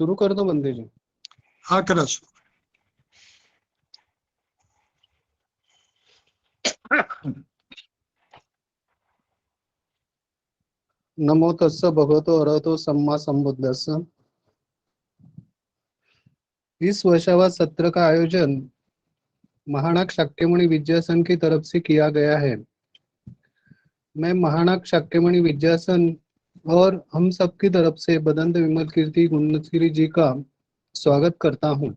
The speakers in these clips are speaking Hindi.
शुरू कर दो बंदे जी। हाँ करा। नमो तस्स भगवतो अरहतो सम्मा संबुद्दस्स। इस वर्षावार सत्र का आयोजन महानाग शाक्यमुनि विद्यासन की तरफ से किया गया है। मैं महानाग शाक्यमुनि विद्यासन और हम सब की तरफ से बदंत विमल कीर्ति गुणश्री जी का स्वागत करता हूँ।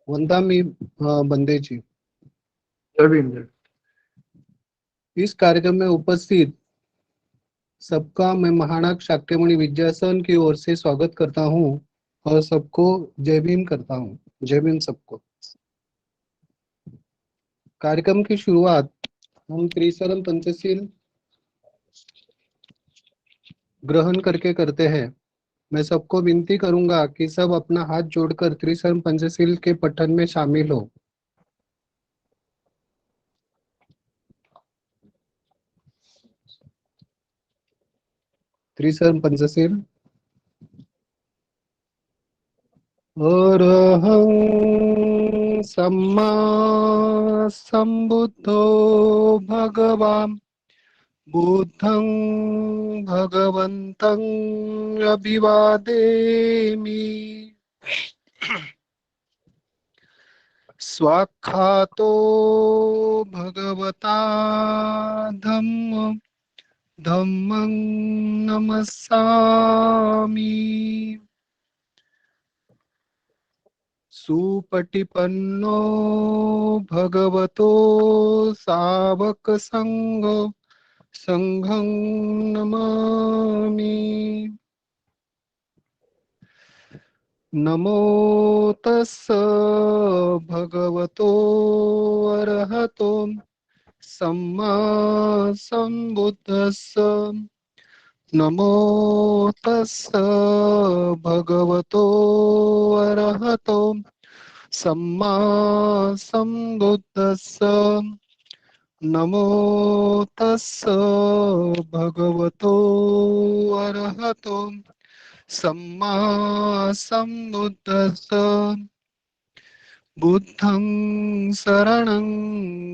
वंदामी बंदे जी। इस कार्यक्रम में उपस्थित सबका मैं महानाग शाक्यमुनि विद्यासन की ओर से स्वागत करता हूँ और सबको जय भीम करता हूँ। जय भीम सबको। कार्यक्रम की शुरुआत हम त्रिशरण पंचशील ग्रहण करके करते हैं। मैं सबको विनती करूंगा कि सब अपना हाथ जोड़कर त्रिशरण पंचशील के पठन में शामिल हो। त्रिशरण पंचशील। अरहं सम्मा संबुद्धो भगवान् बुद्धं भगवन्तं अभिवादेमि। स्वाख्यातो भगवता धम्मं नमस्सामि। सुपटिपन्नो भगवतो सावक संघं नमामि। नमो तस्स भगवतो अरहतो सम्मा संबुद्दस्स। नमो तस्स भगवतो अरहतो सम्मा संबुद्दस्स। नमो तस्स भगवतो अरहतो सम्मा संबुद्दस्स। बुद्धं शरणं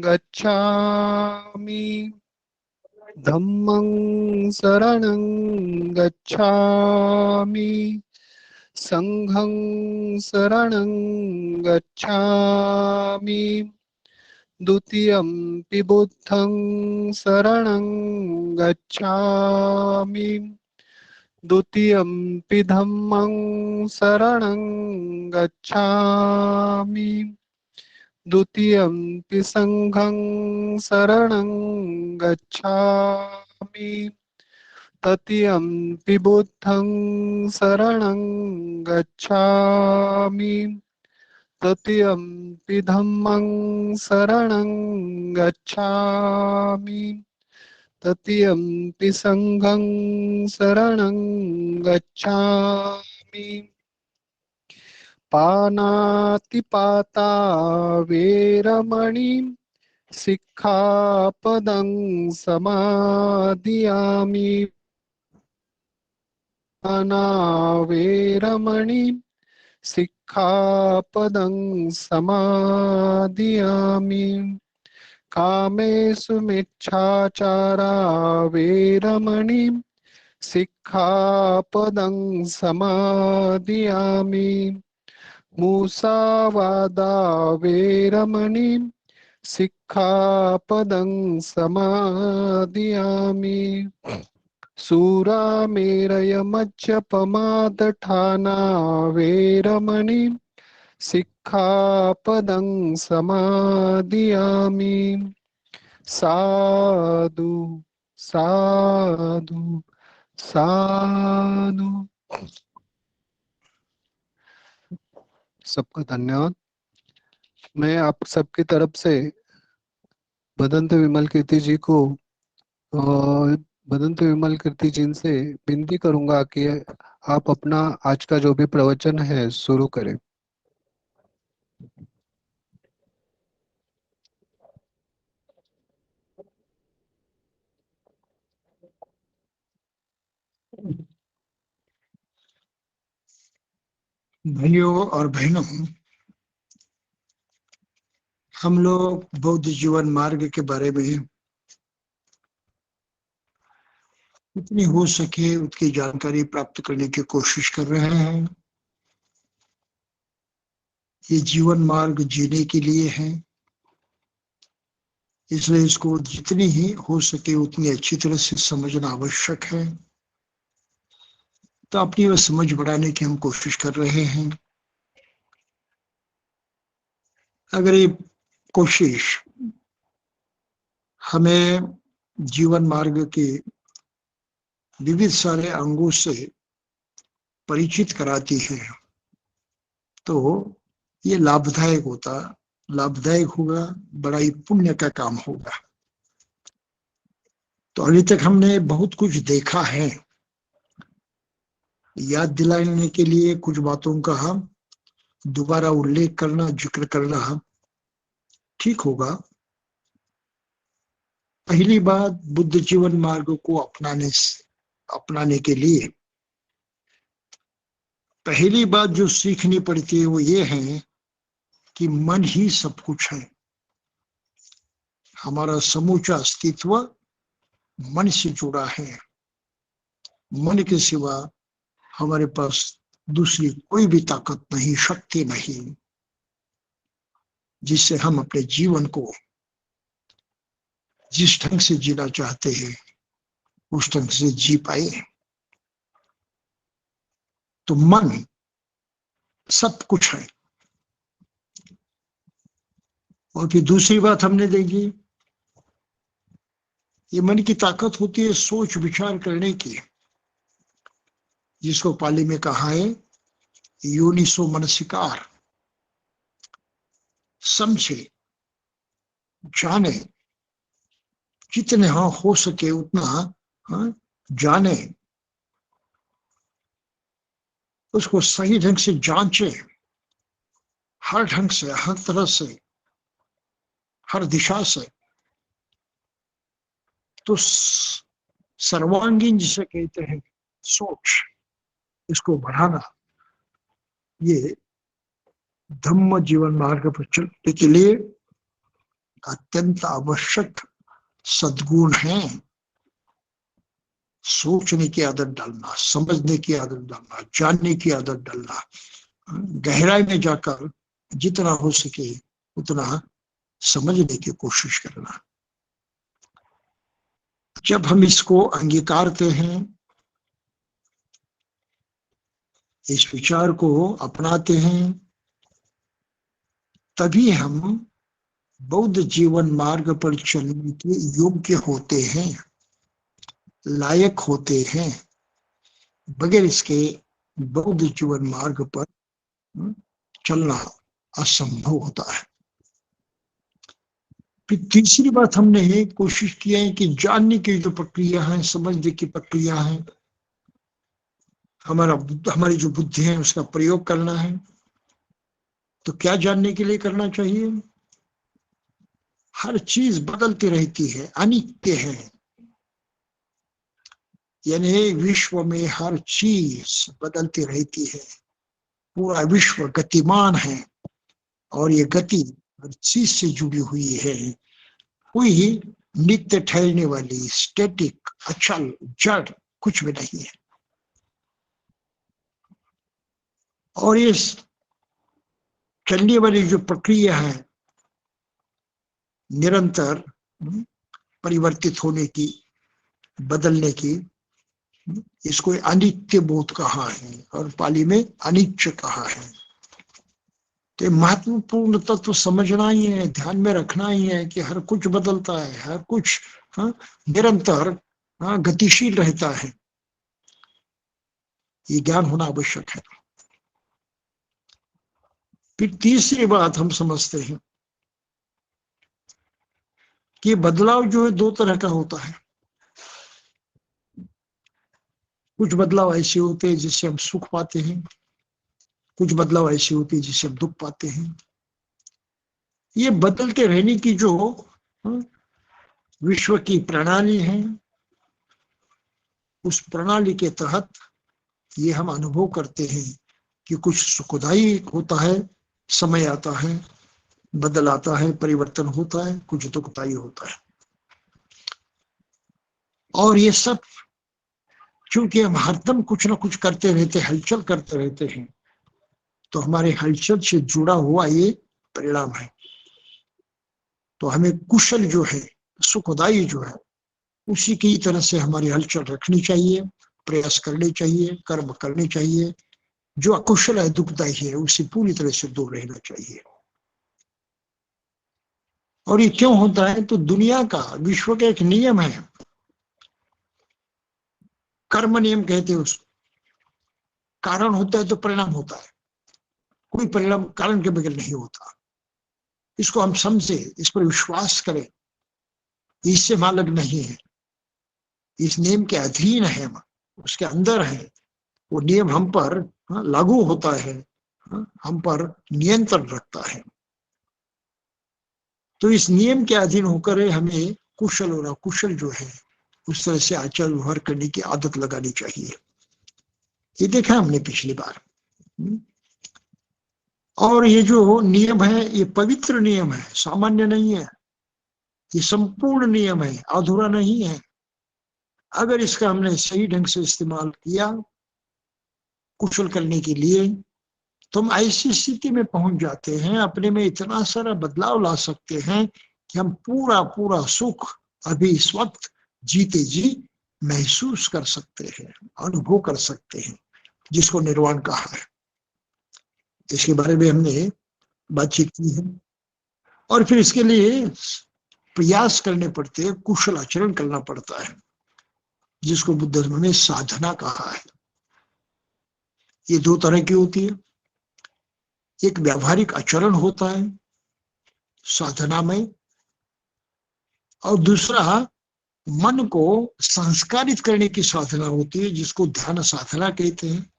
गच्छामि। धम्मं शरणं गच्छामि। संघं शरणं गच्छामि। द्वितीयंपि बुद्धं शरणं गच्छामि। द्वितीयंपि धम्मं शरणं गच्छामि। द्वितीयंपि संघं शरणं गच्छामि। तृतीयंपि बुद्धं शरणं गच्छामि। तृतीयंपि धम्मं शरणं गच्छामि। तृतीयंपि संघं शरणं गच्छामि। पानातिपाता वेरमणि सिक्खापदं समादियामि। पाना वेरमणि सिक्खापदं समादियामि। कामेषु मिच्छाचारा वेरमणि सिक्खापदं समादियामि। मुसावादा वेरमणि सिक्खापदं समादियामि। सुरामेरयमज्जपमादठाना वेरमणि सिक्खापदं समादियामि। साधु साधु साधु। सबका धन्यवाद। मैं आप सबकी तरफ से बदंत विमल कीर्ति जी को बदंत विमल कीर्ति जी से विनती करूंगा कि आप अपना आज का जो भी प्रवचन है शुरू करें। भाइयों और बहनों, हम लोग बौद्ध जीवन मार्ग के बारे में जितनी हो सके उसकी जानकारी प्राप्त करने की कोशिश कर रहे हैं। ये जीवन मार्ग जीने के लिए है, इसलिए इसको जितनी ही हो सके उतनी अच्छी तरह से समझना आवश्यक है। तो अपनी वह समझ बढ़ाने की हम कोशिश कर रहे हैं। अगर ये कोशिश हमें जीवन मार्ग के विविध सारे अंगों से परिचित कराती है तो ये लाभदायक होगा, बड़ा ही पुण्य का काम होगा। तो अभी तक हमने बहुत कुछ देखा है। याद दिलाने के लिए कुछ बातों का हम दोबारा उल्लेख करना, जिक्र करना ठीक होगा। पहली बात, बुद्ध जीवन मार्ग को अपनाने के लिए पहली बात जो सीखनी पड़ती है वो ये है कि मन ही सब कुछ है। हमारा समूचा अस्तित्व मन से जुड़ा है। मन के सिवा हमारे पास दूसरी कोई भी ताकत नहीं, शक्ति नहीं, जिससे हम अपने जीवन को जिस ढंग से जीना चाहते हैं उस ढंग से जी पाए। तो मन सब कुछ है। और फिर दूसरी बात हमने देखी, ये मन की ताकत होती है सोच विचार करने की, जिसको पाली में कहा है योनिसो मनसिकार। समझे, जाने, जितने हो सके उतना जाने, उसको सही ढंग से जांचे, हर ढंग से, हर तरह से, हर दिशा से। तो सर्वांगीण जिसे कहते हैं सोच, इसको बढ़ाना, ये धम्म जीवन मार्ग पर चलने के लिए अत्यंत आवश्यक सद्गुण है। सोचने की आदत डालना, समझने की आदत डालना, जानने की आदत डालना, गहराई में जाकर जितना हो सके उतना समझने की कोशिश करना। जब हम इसको अंगीकारते हैं, इस विचार को अपनाते हैं, तभी हम बौद्ध जीवन मार्ग पर चलने के योग्य होते हैं, लायक होते हैं। बगैर इसके बौद्ध जीवन मार्ग पर चलना असंभव होता है। फिर तीसरी बात हमने कोशिश किया है कि जानने की जो प्रक्रिया है, समझने की प्रक्रिया है, हमारी जो बुद्धि है उसका प्रयोग करना है। तो क्या जानने के लिए करना चाहिए? हर चीज बदलती रहती है, अनित्य है। यानी विश्व में हर चीज बदलती रहती है, पूरा विश्व गतिमान है और ये गति हर चीज से जुड़ी हुई है। कोई नित्य ठहरने वाली, स्टैटिक, अचल, जड़ कुछ भी नहीं है। और ये चलने वाली जो प्रक्रिया है निरंतर परिवर्तित होने की, बदलने की, इसको अनित्य बोध कहा है और पाली में अनिच्य कहा है। तो महत्वपूर्ण तत्व तो समझना ही है, ध्यान में रखना ही है कि हर कुछ बदलता है, हर कुछ निरंतर गतिशील रहता है। ये ज्ञान होना आवश्यक है। फिर तीसरी बात हम समझते हैं कि बदलाव जो है दो तरह का होता है। कुछ बदलाव ऐसे होते हैं जिससे हम सुख पाते हैं, कुछ बदलाव ऐसे होते हैं जिससे हम दुख पाते हैं। ये बदलते रहने की जो विश्व की प्रणाली है, उस प्रणाली के तहत ये हम अनुभव करते हैं कि कुछ सुखदायी होता है, समय आता है, बदल आता है, परिवर्तन होता है, कुछ दुखदायी होता है। और ये सब क्योंकि हम हरदम कुछ ना कुछ करते रहते, हलचल करते रहते हैं, तो हमारे हलचल से जुड़ा हुआ ये परिणाम है। तो हमें कुशल जो है, सुखदायी जो है, उसी की तरह से हमारी हलचल रखनी चाहिए, प्रयास करने चाहिए, कर्म करने चाहिए। जो अकुशल है, दुखदायी है, उससे पूरी तरह से दूर रहना चाहिए। और ये क्यों होता है? तो दुनिया का, विश्व का एक नियम है, कर्म नियम कहते हैं उसको। कारण होता है तो परिणाम होता है, कोई परिणाम कारण के बगैर नहीं होता। इसको हम समझे, इस पर विश्वास करें, इससे मालक नहीं है, इस नियम के अधीन है, हम उसके अंदर है, वो नियम हम पर लागू होता है, हम पर नियंत्रण रखता है। तो इस नियम के अधीन होकर हमें कुशल और अकुशल जो है, उस तरह से आचार व्यवहार करने की आदत लगानी चाहिए। ये देखा हमने पिछली बार। और ये जो नियम है, ये पवित्र नियम है, सामान्य नहीं है, ये संपूर्ण नियम है, अधूरा नहीं है। अगर इसका हमने सही ढंग से इस्तेमाल किया कुशल करने के लिए, तो हम ऐसी स्थिति में पहुंच जाते हैं, अपने में इतना सारा बदलाव ला सकते हैं कि हम पूरा पूरा सुख अभी इस वक्त जीते जी महसूस कर सकते हैं, अनुभव कर सकते हैं, जिसको निर्वाण कहा है। इसके बारे में हमने बातचीत की है। और फिर इसके लिए प्रयास करने पड़ते हैं, कुशल आचरण करना पड़ता है, जिसको बुद्ध धर्म में साधना कहा है। ये दो तरह की होती है, एक व्यावहारिक आचरण होता है साधना में, और दूसरा मन को संस्कारित करने की साधना होती है, जिसको ध्यान साधना कहते हैं,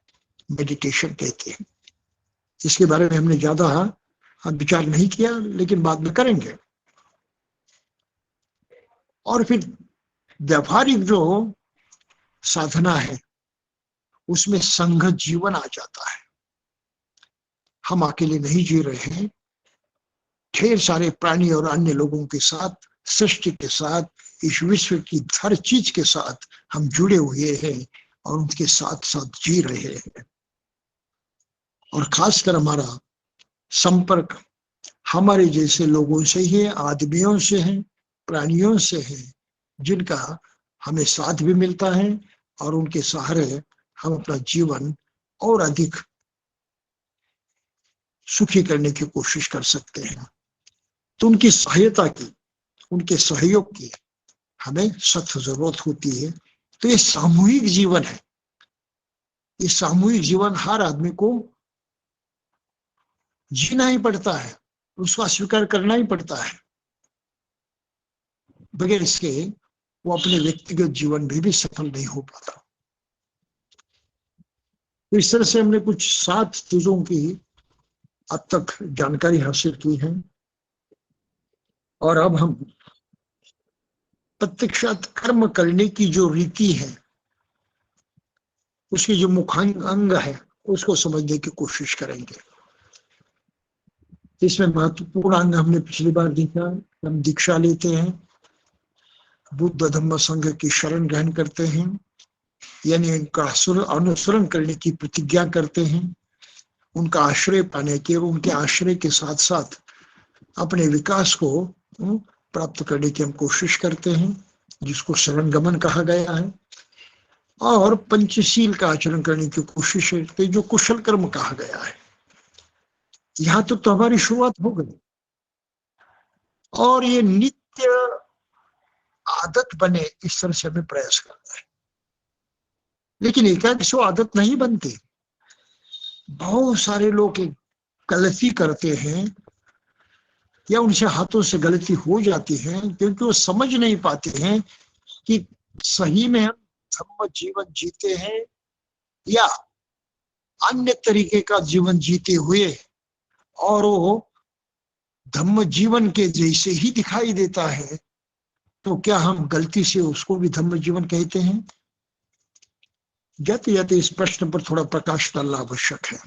मेडिटेशन कहते हैं। इसके बारे में हमने ज्यादा विचार नहीं किया, लेकिन बाद में करेंगे। और फिर व्यावहारिक जो साधना है, उसमें संघ जीवन आ जाता है। हम अकेले नहीं जी रहे हैं, ढेर सारे प्राणी और अन्य लोगों के साथ, सृष्टि के साथ, इस विश्व की हर चीज के साथ हम जुड़े हुए हैं और उनके साथ साथ जी रहे हैं। और खासकर हमारा संपर्क हमारे जैसे लोगों से ही है, आदमियों से है, प्राणियों से है, जिनका हमें साथ भी मिलता है, और उनके सहारे हम अपना जीवन और अधिक सुखी करने की कोशिश कर सकते हैं। तो उनकी सहायता की, उनके सहयोग की हमें सख्त जरूरत होती है। तो ये सामूहिक जीवन है, ये सामूहिक जीवन हर आदमी को जीना ही पड़ता है, उसका स्वीकार करना ही पड़ता है। बगैर इसके वो अपने व्यक्तिगत जीवन में भी सफल नहीं हो पाता। तो इस तरह से हमने कुछ 7 चीजों की अब तक जानकारी हासिल की है, और अब हम प्रत्यक्षात कर्म करने की जो रीति है, उसकी जो मुख्य अंग है, उसको समझने की कोशिश करेंगे। इसमें महत्वपूर्ण अंग हमने पिछली बार देखा, हम दीक्षा लेते हैं, बुद्ध धम्म संघ की शरण ग्रहण करते हैं, यानी उनका अनुसरण करने की प्रतिज्ञा करते हैं, उनका आश्रय पाने के, उनके आश्रय के साथ साथ अपने विकास को प्राप्त करने की हम कोशिश करते हैं, जिसको शरण गमन कहा गया है। और पंचशील का आचरण करने की कोशिश करते हैं, जो कुशल कर्म कहा गया है। यहां तो हमारी शुरुआत हो गई, और ये नित्य आदत बने, इस तरह से हमें प्रयास करना है। लेकिन एकाएक से आदत नहीं बनती। बहुत सारे लोग गलती करते हैं, या उनसे हाथों से गलती हो जाती है, क्योंकि वो समझ नहीं पाते हैं कि सही में हम धम्म जीवन जीते हैं या अन्य तरीके का जीवन जीते हुए, और वो धम्म जीवन के जैसे ही दिखाई देता है। तो क्या हम गलती से उसको भी धम्म जीवन कहते हैं? जाते जाते इस प्रश्न पर थोड़ा प्रकाश डालना आवश्यक है।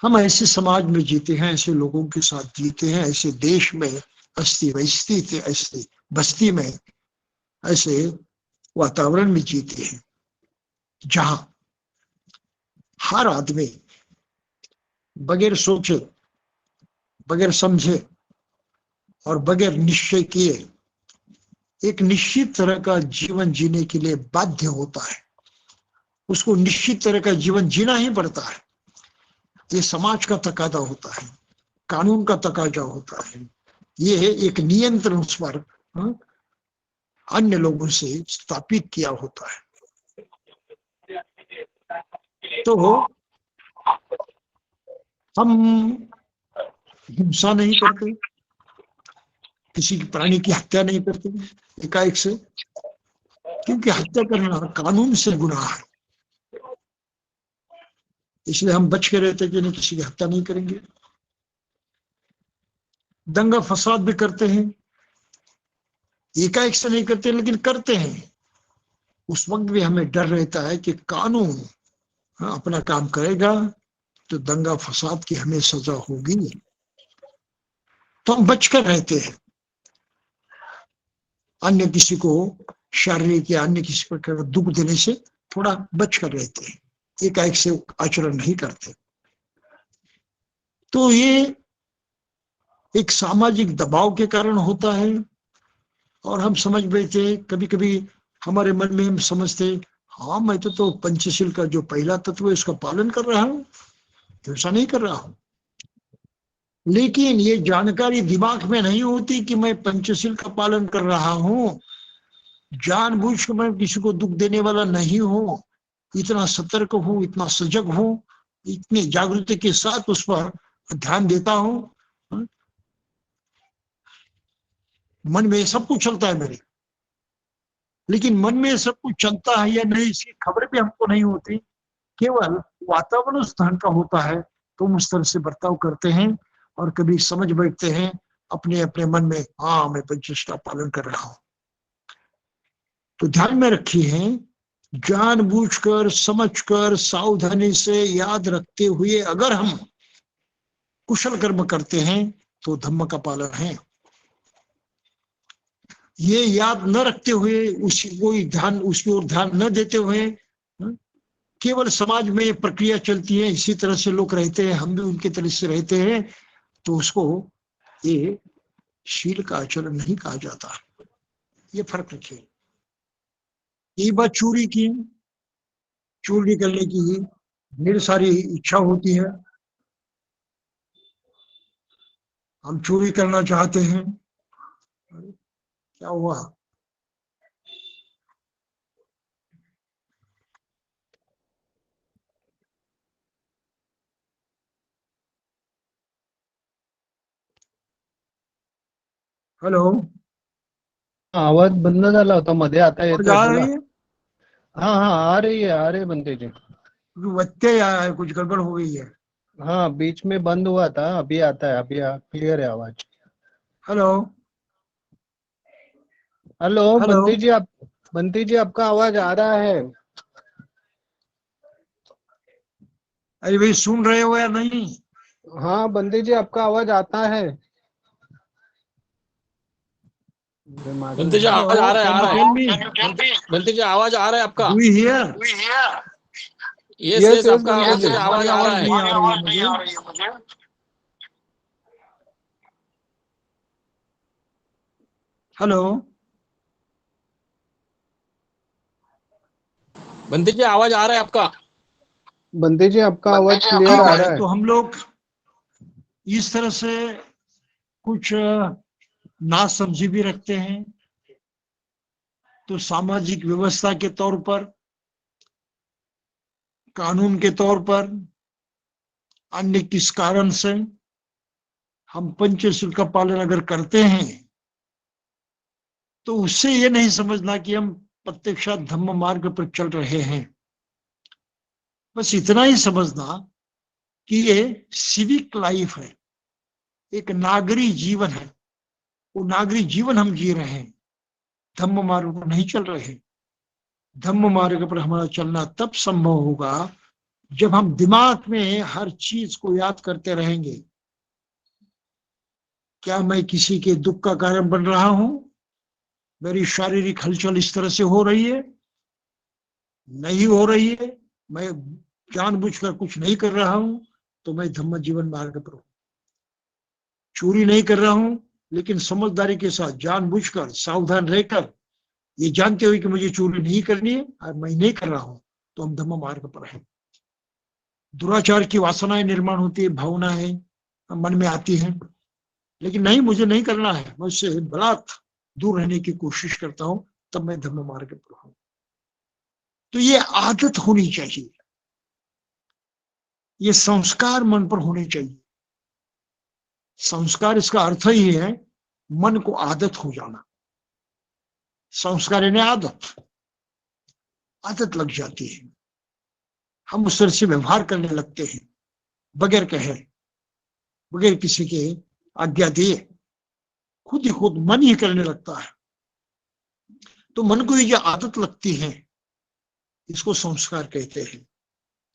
हम ऐसे समाज में जीते हैं, ऐसे लोगों के साथ जीते हैं, ऐसे देश में, ऐसे बस्ती में, ऐसे वातावरण में जीते हैं जहां हर आदमी बगैर सोचे, बगैर समझे और बगैर निश्चय किए एक निश्चित तरह का जीवन जीने के लिए बाध्य होता है। उसको निश्चित तरह का जीवन जीना ही पड़ता है। ये समाज का तकादा होता है, कानून का तकाजा होता है। ये है एक नियंत्रण उस पर अन्य लोगों से स्थापित किया होता है। तो हम हिंसा नहीं करते, किसी की प्राणी की हत्या नहीं करते एकाएक से, क्योंकि हत्या करना कानून से गुनाह है। इसलिए हम बच के रहते कि नहीं, किसी की हत्या नहीं करेंगे। दंगा फसाद भी करते हैं, एकाएक से नहीं करते लेकिन करते हैं। उस वक्त भी हमें डर रहता है कि कानून अपना काम करेगा तो दंगा फसाद की हमें सजा होगी, तो हम बचकर रहते हैं। अन्य किसी को शारीरिक या अन्य किसी प्रकार का दुख देने से थोड़ा बचकर रहते हैं, एकाएक से आचरण नहीं करते। तो ये एक सामाजिक दबाव के कारण होता है। और हम समझ बैठे, कभी कभी हमारे मन में हम समझते, हाँ मैं तो पंचशील का जो पहला तत्व है उसका पालन कर रहा हूं, ऐसा नहीं कर रहा हूं। लेकिन ये जानकारी दिमाग में नहीं होती कि मैं पंचशील का पालन कर रहा हूं। जानबूझ कर मैं किसी को दुख देने वाला नहीं हूं। इतना सतर्क हूं, इतना सजग हूं, इतनी जागृति के साथ उस पर ध्यान देता हूं। मन में सब कुछ चलता है मेरे, लेकिन मन में सब कुछ चलता है या नहीं इसकी खबर भी हमको नहीं होती। केवल वातावरण उस ढंग का होता है तो हम उस तरह से बर्ताव करते हैं और कभी समझ बैठते हैं अपने अपने मन में, हाँ मैं पंचशील का पालन कर रहा हूं। तो ध्यान में रखिए, जानबूझकर, समझकर, सावधानी से याद रखते हुए अगर हम कुशल कर्म करते हैं तो धम्म का पालन है। ये याद न रखते हुए, उसकी ओर ध्यान न देते हुए केवल समाज में ये प्रक्रिया चलती है, इसी तरह से लोग रहते हैं, हम भी उनके तरह से रहते हैं, तो उसको ये शील का आचरण नहीं कहा जाता। ये फर्क रखिए। यही बात चोरी की, चोरी करने की ढेर सारी इच्छा होती है, हम चोरी करना चाहते हैं। क्या हुआ? हेलो, आवाज बंद झाला होता, मध्ये आता और येतोय, जा बोला। रही है? हाँ हाँ, आ रही है बंटी जी। व्यत्यय आया है, कुछ गड़बड़ हो गई है। हाँ, बीच में बंद हुआ था, अभी आता है, अभी क्लियर है आवाज। हेलो हेलो हेलो, बंटी जी आपका आवाज आ रहा है। अरे भाई सुन रहे हो या नहीं? हाँ बंटी जी आपका आवाज आता है। बनते जी हेलो, आवाज आ रहा है, कैन आ यू रहा टेल मी? है। बनते जी आवाज आ रहा है आपका? Do you here? Yes yes yes, yes आपका बंटी बनते जी। जी हमारी आवाज आ आवाज रहा नहीं है। आ रही है मुझे। हेलो, बनते जी आवाज आ रहा है आपका? बंटी जी आपका आवाज क्लियर ठीक आ रहा है। है। तो हम लोग इस तरह से कुछ नासमझी भी रखते हैं। तो सामाजिक व्यवस्था के तौर पर, कानून के तौर पर, अन्य किस कारण से हम पंचशील का पालन अगर करते हैं तो उससे ये नहीं समझना कि हम प्रत्यक्षात धम्म मार्ग पर चल रहे हैं। बस इतना ही समझना कि ये सिविक लाइफ है, एक नागरिक जीवन है। वो नागरिक जीवन हम जी रहे हैं, धम्म मार्ग पर नहीं चल रहे हैं। धम्म मार्ग पर हमारा चलना तब संभव होगा जब हम दिमाग में हर चीज को याद करते रहेंगे, क्या मैं किसी के दुख का कारण बन रहा हूं? मेरी शारीरिक हलचल इस तरह से हो रही है, नहीं हो रही है, मैं जानबूझकर कुछ नहीं कर रहा हूं, तो मैं धम्म जीवन मार्ग पर हूं। चोरी नहीं कर रहा हूं, लेकिन समझदारी के साथ जानबूझकर सावधान रहकर ये जानते हुए कि मुझे चोरी नहीं करनी है और मैं नहीं कर रहा हूं, तो हम धम्म मार्ग पर हैं। दुराचार की वासनाएं निर्माण होती है, भावनाएं मन में आती हैं, लेकिन नहीं, मुझे नहीं करना है, मैं उससे बलात् दूर रहने की कोशिश करता हूं, तब मैं धम्म मार्ग पर हूं। तो ये आदत होनी चाहिए, ये संस्कार मन पर होने चाहिए। संस्कार इसका अर्थ ही है मन को आदत हो जाना। संस्कार यानी आदत, आदत लग जाती है, हम उस तरह से व्यवहार करने लगते हैं, बगैर कहे, बगैर किसी के आज्ञा दिए, खुद ही खुद मन ही करने लगता है। तो मन को ये जो आदत लगती है, इसको संस्कार कहते हैं।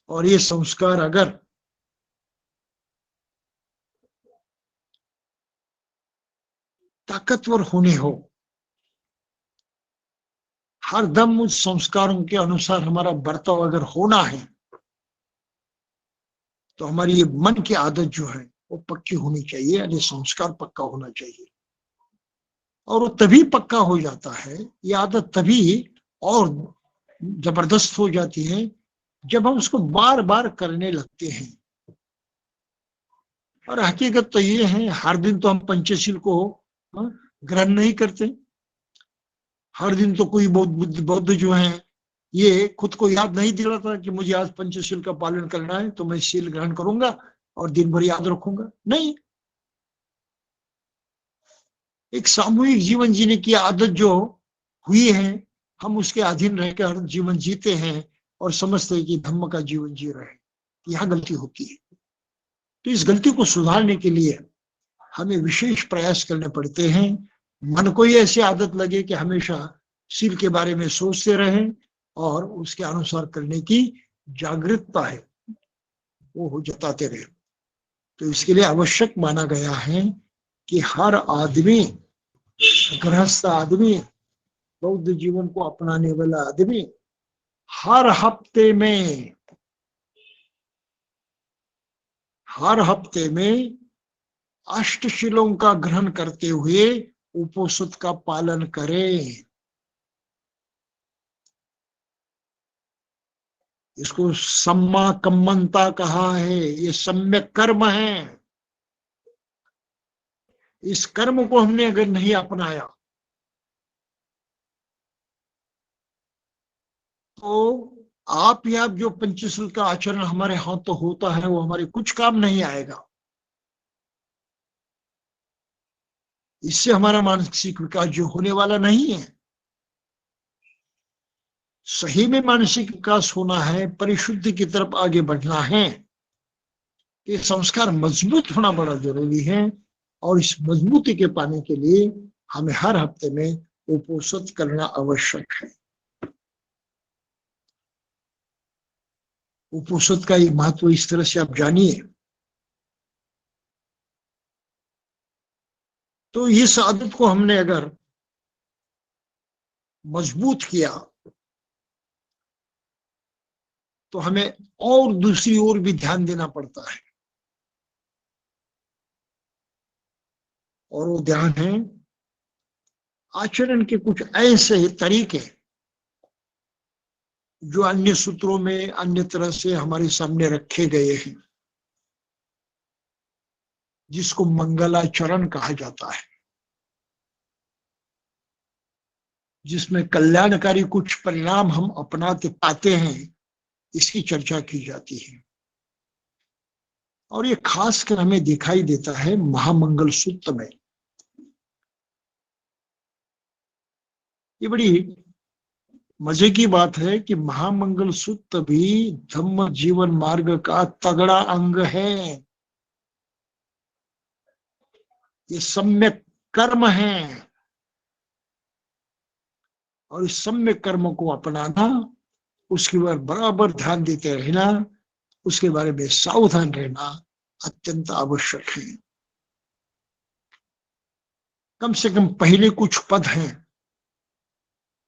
और ये संस्कार अगर ताकतवर होने हो, हर दम उस संस्कारों के अनुसार हमारा बर्ताव अगर होना है, तो हमारी ये मन की आदत जो है वो पक्की होनी चाहिए, यानी संस्कार पक्का होना चाहिए। और वो तभी पक्का हो जाता है, ये आदत तभी और जबरदस्त हो जाती है जब हम उसको बार बार करने लगते हैं। और हकीकत तो ये है, हर दिन तो हम पंचशील को ग्रहण नहीं करते। हर दिन तो कोई बौद्ध जो है ये खुद को याद नहीं दिलाता कि मुझे आज पंचशील का पालन करना है, तो मैं शील ग्रहण करूंगा और दिन भर याद रखूंगा। नहीं, एक सामूहिक जीवन जीने की आदत जो हुई है, हम उसके अधीन रहकर जीवन जीते हैं और समझते हैं कि धम्म का जीवन जी रहे हैं। यहां गलती होती है। तो इस गलती को सुधारने के लिए हमें विशेष प्रयास करने पड़ते हैं। मन को ही ऐसी आदत लगे कि हमेशा शील के बारे में सोचते रहें और उसके अनुसार करने की जागरूकता है वो जताते रहे। तो इसके लिए आवश्यक माना गया है कि हर आदमी, गृहस्थ आदमी, बौद्ध जीवन को अपनाने वाला आदमी हर हफ्ते में अष्टशीलों का ग्रहण करते हुए उपोषित का पालन करें। इसको सम्मा कम्मनता कहा है, ये सम्यक कर्म है। इस कर्म को हमने अगर नहीं अपनाया तो आप या जो पंचशील का आचरण हमारे हाथ तो होता है, वो हमारे कुछ काम नहीं आएगा। इससे हमारा मानसिक विकास जो होने वाला नहीं है। सही में मानसिक विकास होना है, परिशुद्धि की तरफ आगे बढ़ना है, ये संस्कार मजबूत होना बड़ा जरूरी है। और इस मजबूती के पाने के लिए हमें हर हफ्ते में उपोषित करना आवश्यक है। उपोषित का एक महत्व इस तरह से आप जानिए। तो इस आदत को हमने अगर मजबूत किया तो हमें और दूसरी ओर भी ध्यान देना पड़ता है, और वो ध्यान है आचरण के कुछ ऐसे तरीके जो अन्य सूत्रों में अन्य तरह से हमारे सामने रखे गए हैं, जिसको मंगलाचरण कहा जाता है, जिसमें कल्याणकारी कुछ परिणाम हम अपनाते पाते हैं, इसकी चर्चा की जाती है। और ये खासकर हमें दिखाई देता है महामंगल सूत्र में। ये बड़ी मजे की बात है कि महामंगल सूत्र भी धम्म जीवन मार्ग का तगड़ा अंग है। ये सम्यक कर्म है, और इस सम्यक कर्म को अपनाना, उसके बाद बराबर ध्यान देते रहना उसके बारे में सावधान रहना अत्यंत आवश्यक है। कम से कम पहले कुछ पद हैं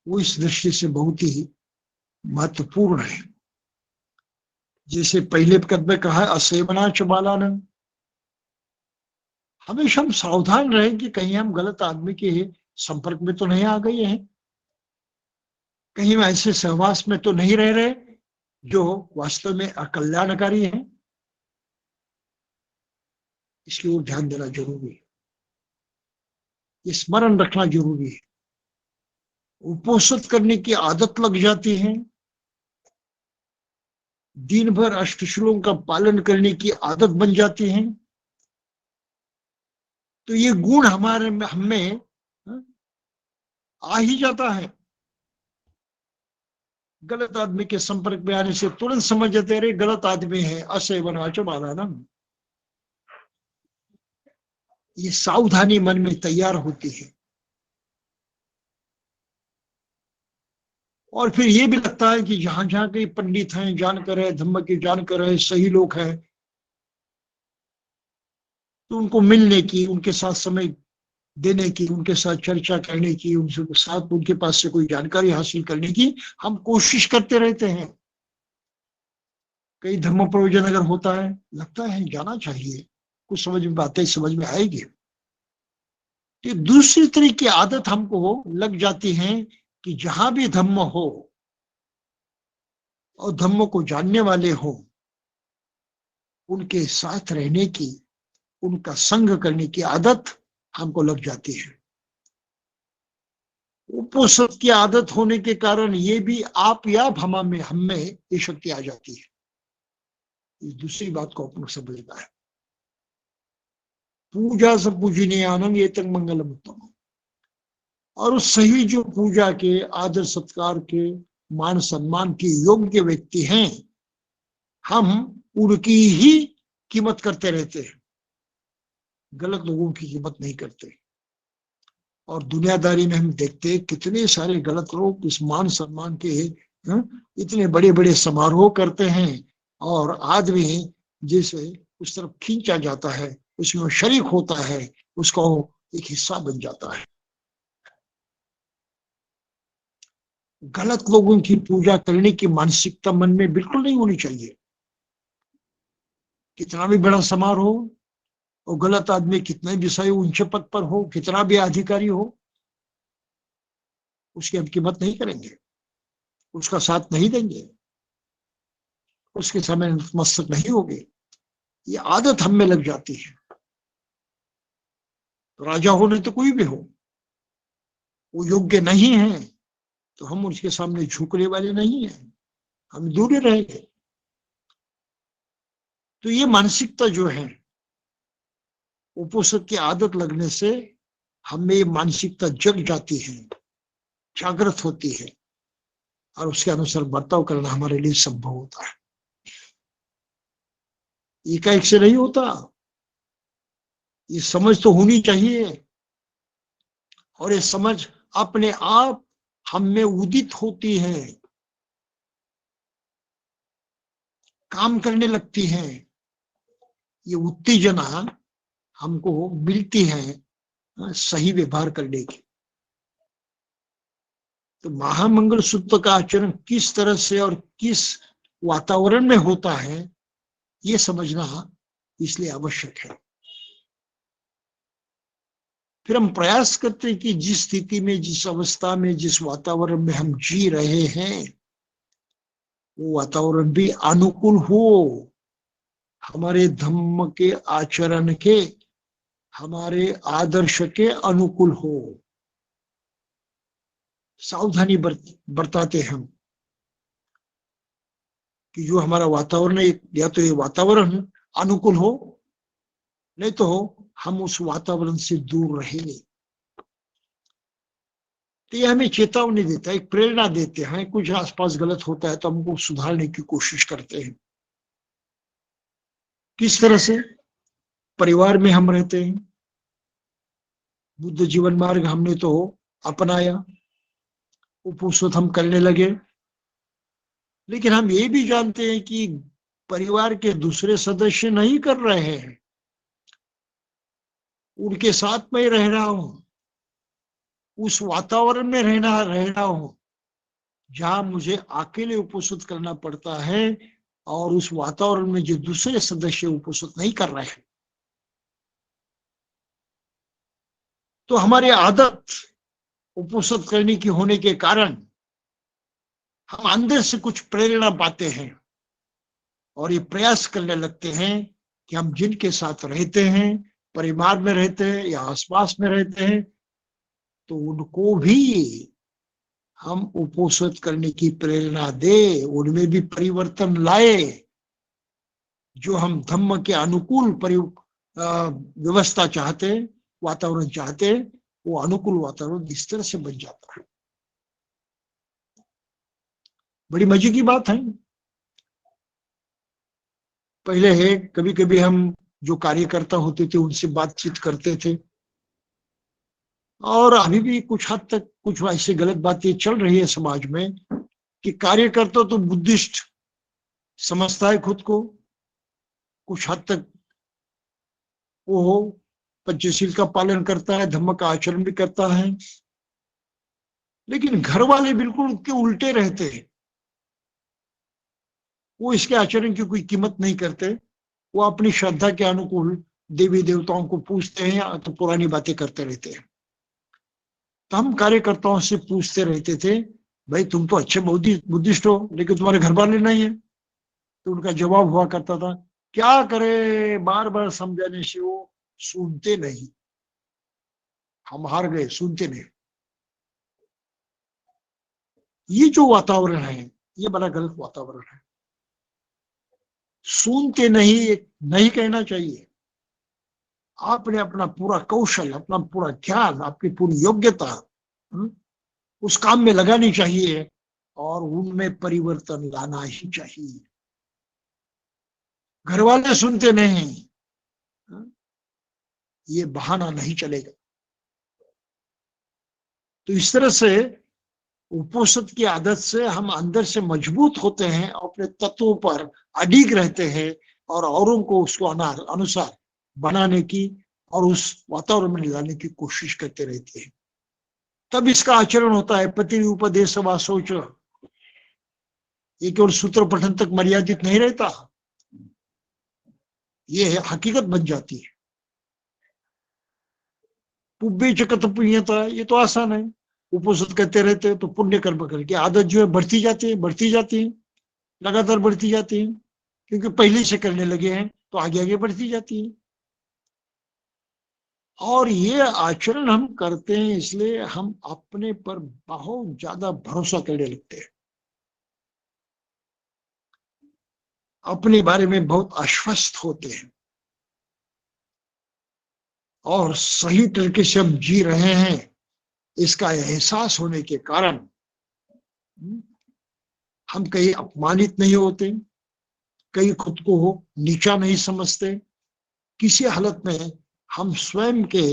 वो इस दृष्टि से बहुत ही महत्वपूर्ण है। जैसे पहले पद में कहा है असेवना च बालानंद, हमेशा हम सावधान रहें कि कहीं हम गलत आदमी के संपर्क में तो नहीं आ गए हैं, कहीं हम ऐसे सहवास में तो नहीं रह रहे जो वास्तव में अकल्याणकारी है। इसकी ओर ध्यान देना जरूरी है, ये स्मरण रखना जरूरी है। उपोषित करने की आदत लग जाती है, दिन भर अष्टशलों का पालन करने की आदत बन जाती है, तो ये गुण हमारे हमें आ ही जाता है। गलत आदमी के संपर्क में आने से तुरंत समझ जाते रहे गलत आदमी है, असेवना च बालानंद। ये सावधानी मन में तैयार होती है। और फिर ये भी लगता है कि जहां जहां कई पंडित हैं, जानकर है, धम्म के जानकर है, सही लोग हैं, तो उनको मिलने की, उनके साथ समय देने की, उनके साथ चर्चा करने की, उनके साथ उनके पास से कोई जानकारी हासिल करने की हम कोशिश करते रहते हैं। कई धर्म प्रयोजन अगर होता है, लगता है जाना चाहिए, कुछ समझ में बातें समझ में आएगी। तो दूसरी तरह की आदत हमको लग जाती है कि जहां भी धम्म हो और धम्म को जानने वाले हो, उनके साथ रहने की, उनका संग करने की आदत हमको लग जाती है। उपोषित की आदत होने के कारण ये भी आप या हम में ये शक्ति आ जाती है। इस दूसरी बात को अपन समझना है। पूजा से पूजनीय आनंद ये तक मंगलम उत्तम, और उस सही जो पूजा के, आदर सत्कार के, मान सम्मान के योग्य व्यक्ति हैं, हम उनकी ही कीमत करते रहते हैं, गलत लोगों की कीमत नहीं करते। और दुनियादारी में हम देखते हैं कितने सारे गलत लोग इस मान सम्मान के इतने बड़े बड़े समारोह करते हैं, और आदमी जिसे उस तरफ खींचा जाता है, उसमें शरीक होता है, उसका एक हिस्सा बन जाता है। गलत लोगों की पूजा करने की मानसिकता मन में बिल्कुल नहीं होनी चाहिए। कितना भी बड़ा समारोह और गलत आदमी कितने भी सही ऊंचे पद पर हो, कितना भी अधिकारी हो, उसकी हम कीमत नहीं करेंगे, उसका साथ नहीं देंगे, उसके सामने नतमस्तक नहीं होंगे। ये आदत हम में लग जाती है। राजा हो नहीं तो कोई भी हो, वो योग्य नहीं है तो हम उसके सामने झुकने वाले नहीं हैं, हम दूर रहेंगे। तो ये मानसिकता जो है, उपोषित की आदत लगने से हमें ये मानसिकता जग जाती है, जागृत होती है, और उसके अनुसार बर्ताव करना हमारे लिए संभव होता है। एकाएक से नहीं होता, ये समझ तो होनी चाहिए, और ये समझ अपने आप हम में उदित होती है, काम करने लगती है। ये उत्तेजना हमको मिलती है सही व्यवहार करने की। तो महामंगल सूत्र का आचरण किस तरह से और किस वातावरण में होता है, ये समझना इसलिए आवश्यक है। फिर हम प्रयास करते हैं कि जिस स्थिति में, जिस अवस्था में, जिस वातावरण में हम जी रहे हैं, वो वातावरण भी अनुकूल हो, हमारे धम्म के आचरण के, हमारे आदर्श के अनुकूल हो। सावधानी बरताते हम कि जो हमारा वातावरण है, या तो ये वातावरण अनुकूल हो, नहीं तो हम उस वातावरण से दूर रहेंगे। तो ये हमें चेतावनी देता है, एक प्रेरणा देते हैं। कुछ आसपास गलत होता है तो हमको सुधारने की कोशिश करते हैं। किस तरह से? परिवार में हम रहते हैं, बुद्ध जीवन मार्ग हमने तो अपनाया, उपोषित हम करने लगे, लेकिन हम ये भी जानते हैं कि परिवार के दूसरे सदस्य नहीं कर रहे हैं, उनके साथ में रह रहा हूं, उस वातावरण में रह रहा हूं जहां मुझे अकेले उपोषित करना पड़ता है, और उस वातावरण में जो दूसरे सदस्य उपोषित नहीं कर रहे हैं। तो हमारी आदत उपोषित करने की होने के कारण हम अंदर से कुछ प्रेरणा पाते हैं और ये प्रयास करने लगते हैं कि हम जिनके साथ रहते हैं, परिवार में रहते हैं या आसपास में रहते हैं, तो उनको भी हम उपोषित करने की प्रेरणा दे, उनमें भी परिवर्तन लाए। जो हम धम्म के अनुकूल व्यवस्था चाहते, वातावरण चाहते, वो अनुकूल वातावरण इस तरह से बन जाता है। बड़ी मजे की बात है। पहले है कभी कभी हम जो कार्यकर्ता होते थे उनसे बातचीत करते थे, और अभी भी कुछ हद तक कुछ ऐसी गलत बातें चल रही है समाज में कि कार्यकर्ता तो बुद्धिस्ट समझता है खुद को, कुछ हद तक वो पंचशील का पालन करता है, धम्म का आचरण भी करता है, लेकिन घर वाले बिल्कुल उसके उल्टे रहते हैं। वो इसके आचरण की कोई कीमत नहीं करते, वो अपनी श्रद्धा के अनुकूल देवी देवताओं को पूजते हैं तो पुरानी बातें करते रहते हैं। तो हम कार्यकर्ताओं से पूछते रहते थे, भाई तुम तो अच्छे बुद्धिस्ट हो, लेकिन तुम्हारे घर वाले नहीं है। तो उनका जवाब हुआ करता था, क्या करे, बार बार समझाने से वो सुनते नहीं, हम हार गए, सुनते नहीं। ये जो वातावरण है ये बड़ा गलत वातावरण है। सुनते नहीं नहीं कहना चाहिए। आपने अपना पूरा कौशल, अपना पूरा ज्ञान, आपकी पूरी योग्यता उस काम में लगानी चाहिए और उनमें परिवर्तन लाना ही चाहिए। घर वाले सुनते नहीं, ये बहाना नहीं चलेगा। तो इस तरह से उपोषित की आदत से हम अंदर से मजबूत होते हैं, अपने तत्वों पर अडिग रहते हैं और औरों को उसको अनुसार बनाने की और उस वातावरण में लाने की कोशिश करते रहते हैं। तब इसका आचरण होता है। पति उपदेश व सोच, ये केवल सूत्र पठन तक मर्यादित नहीं रहता, ये हकीकत बन जाती है। पुब्बे चकत पुण्यता, ये तो आसान है। उपोषित करते रहते हैं तो पुण्य कर्म करके आदत जो है बढ़ती जाती है, बढ़ती जाती है, लगातार बढ़ती जाती है, क्योंकि पहले से करने लगे हैं तो आगे आगे बढ़ती जाती है। और ये आचरण हम करते हैं इसलिए हम अपने पर बहुत ज्यादा भरोसा करने लगते हैं, अपने बारे में बहुत आश्वस्त होते हैं, और सही तरीके से हम जी रहे हैं इसका एहसास होने के कारण हम कहीं अपमानित नहीं होते, कहीं खुद को नीचा नहीं समझते। किसी हालत में हम स्वयं के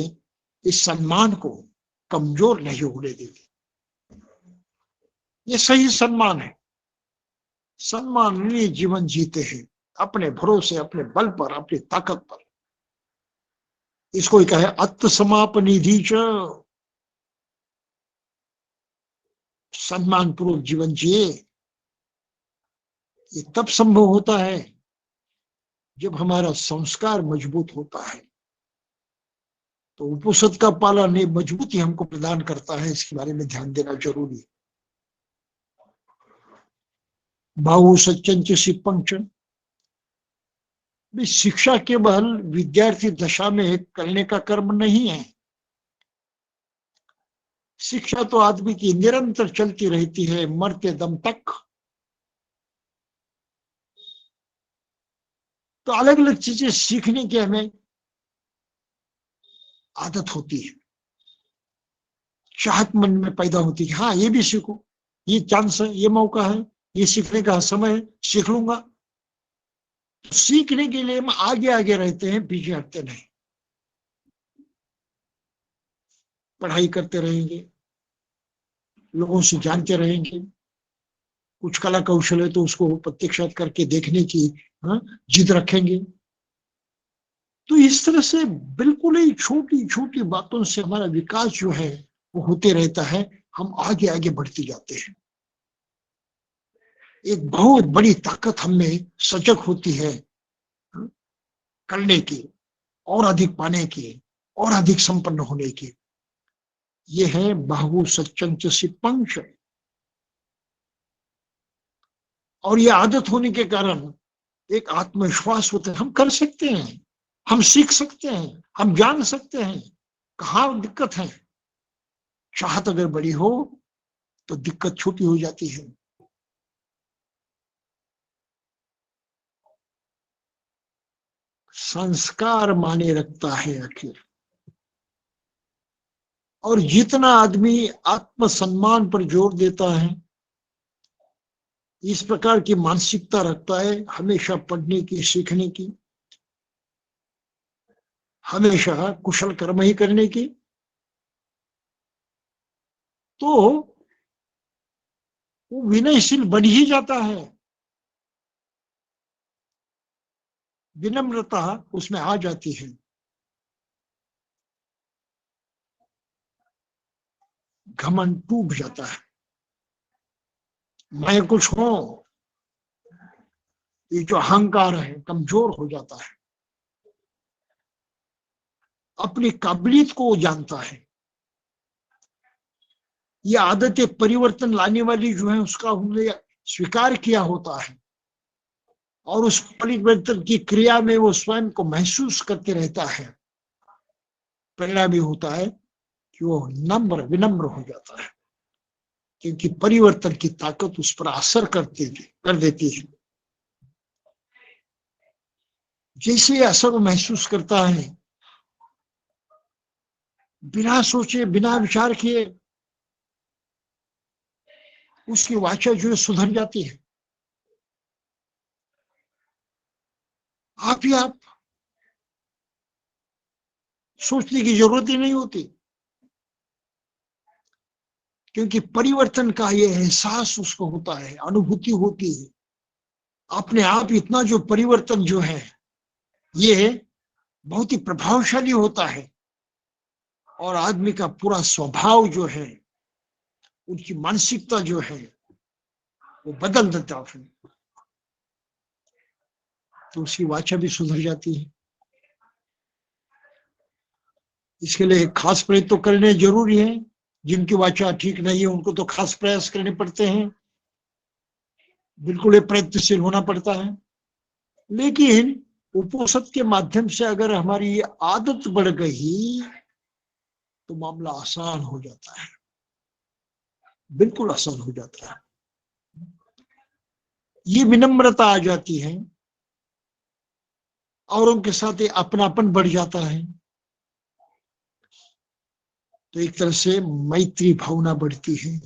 इस सम्मान को कमजोर नहीं होने देते। ये सही सम्मान है। सम्माननीय जीवन जीते हैं अपने भरोसे, अपने बल पर, अपनी ताकत पर। इसको कहे आत्मसमापनिधि च, सम्मान पूर्वक जीवन जिए। ये तब संभव होता है जब हमारा संस्कार मजबूत होता है। तो उपोषित का पालन ये मजबूती हमको प्रदान करता है, इसके बारे में ध्यान देना जरूरी है। बाहु सच्चंच सिपंच, शिक्षा केवल विद्यार्थी दशा में करने का कर्म नहीं है। शिक्षा तो आदमी की निरंतर चलती रहती है, मरते दम तक। तो अलग अलग चीजें सीखने की हमें आदत होती है, चाहत मन में पैदा होती है, हाँ ये भी सीखो, ये चांस है, ये मौका है, ये सीखने का समय है, सीख लूंगा। तो सीखने के लिए हम आगे आगे रहते हैं, पीछे हटते नहीं। पढ़ाई करते रहेंगे, लोगों से जानते रहेंगे, कुछ कला कौशल है तो उसको प्रत्यक्षात करके देखने की जिद रखेंगे। तो इस तरह से बिल्कुल ही छोटी छोटी बातों से हमारा विकास जो है वो होते रहता है, हम आगे आगे बढ़ते जाते हैं। एक बहुत बड़ी ताकत हमें सजग होती है करने की, और अधिक पाने की, और अधिक संपन्न होने की। ये है बाहु सच्चंच सिपंच। और ये आदत होने के कारण एक आत्मविश्वास होता है, हम कर सकते हैं, हम सीख सकते हैं, हम जान सकते हैं। कहाँ दिक्कत है? चाहत अगर बड़ी हो तो दिक्कत छोटी हो जाती है। संस्कार माने रखता है आखिर। और जितना आदमी आत्मसम्मान पर जोर देता है, इस प्रकार की मानसिकता रखता है हमेशा पढ़ने की, सीखने की, हमेशा कुशल कर्म ही करने की, तो वो विनयशील बन ही जाता है। विनम्रता उसमें आ जाती है। घमंड टूट जाता है। मैं कुछ हूं, ये जो अहंकार है कमजोर हो जाता है। अपनी काबिलियत को वो जानता है। ये आदतें परिवर्तन लाने वाली जो है उसका हमने स्वीकार किया होता है, और उस परिवर्तन की क्रिया में वो स्वयं को महसूस करते रहता है। परिणाम ये होता है कि वो विनम्र हो जाता है, क्योंकि परिवर्तन की ताकत उस पर असर कर देती है। जैसे असर वो महसूस करता है, बिना सोचे बिना विचार किए उसकी वाचा जो है सुधर जाती है। आप सोचने की जरूरत ही नहीं होती, क्योंकि परिवर्तन का ये एहसास उसको होता है, अनुभूति होती है। अपने आप इतना जो परिवर्तन जो है ये बहुत ही प्रभावशाली होता है, और आदमी का पूरा स्वभाव जो है, उनकी मानसिकता जो है वो बदल देता है, तो उसकी वाचा भी सुधर जाती है। इसके लिए खास प्रयत्न तो करने जरूरी है। जिनकी वाचा ठीक नहीं है उनको तो खास प्रयास करने पड़ते हैं, बिल्कुल ये प्रयत्नशील होना पड़ता है। लेकिन उपोषण के माध्यम से अगर हमारी ये आदत बढ़ गई तो मामला आसान हो जाता है, बिल्कुल आसान हो जाता है। ये विनम्रता आ जाती है, और उनके साथ ये अपनापन बढ़ जाता है, तो एक तरह से मैत्री भावना बढ़ती है।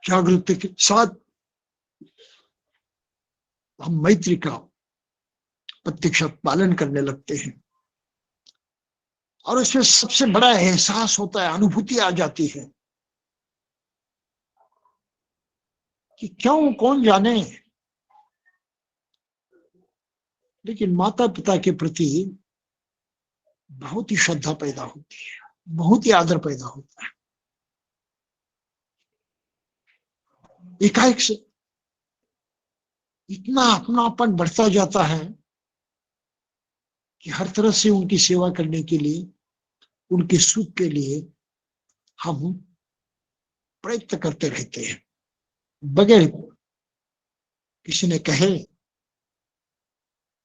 जागरूकता के साथ हम मैत्री का प्रत्यक्ष पालन करने लगते हैं, और उसमें सबसे बड़ा एहसास होता है, अनुभूति आ जाती है कि क्यों कौन जाने, लेकिन माता पिता के प्रति बहुत ही श्रद्धा पैदा होती है, बहुत ही आदर पैदा होता है। एकाएक से इतना अपनापन बढ़ता जाता है कि हर तरह से उनकी सेवा करने के लिए, उनके सुख के लिए हम प्रयत्न करते रहते हैं, बगैर किसी ने कहे।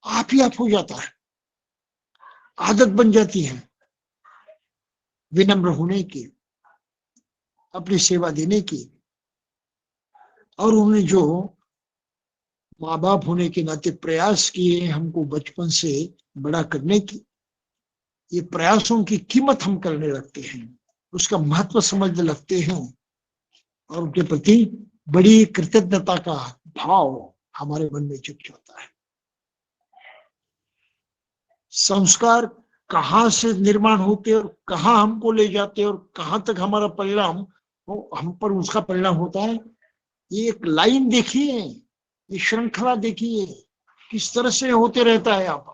आप ही आप हो जाता है, आदत बन जाती है विनम्र होने की, अपनी सेवा देने की। और उन्होंने जो माँ बाप होने के नाते प्रयास किए हमको बचपन से बड़ा करने की, ये प्रयासों की कीमत हम करने लगते हैं, उसका महत्व समझने लगते हैं, और उनके प्रति बड़ी कृतज्ञता का भाव हमारे मन में जग जाता है। संस्कार कहाँ से निर्माण होते हैं और कहाँ हमको ले जाते हैं और कहाँ तक हमारा परिणाम हम पर उसका परिणाम होता है। ये एक लाइन देखिए, ये श्रृंखला देखिए किस तरह से होते रहता है यहाँ पर।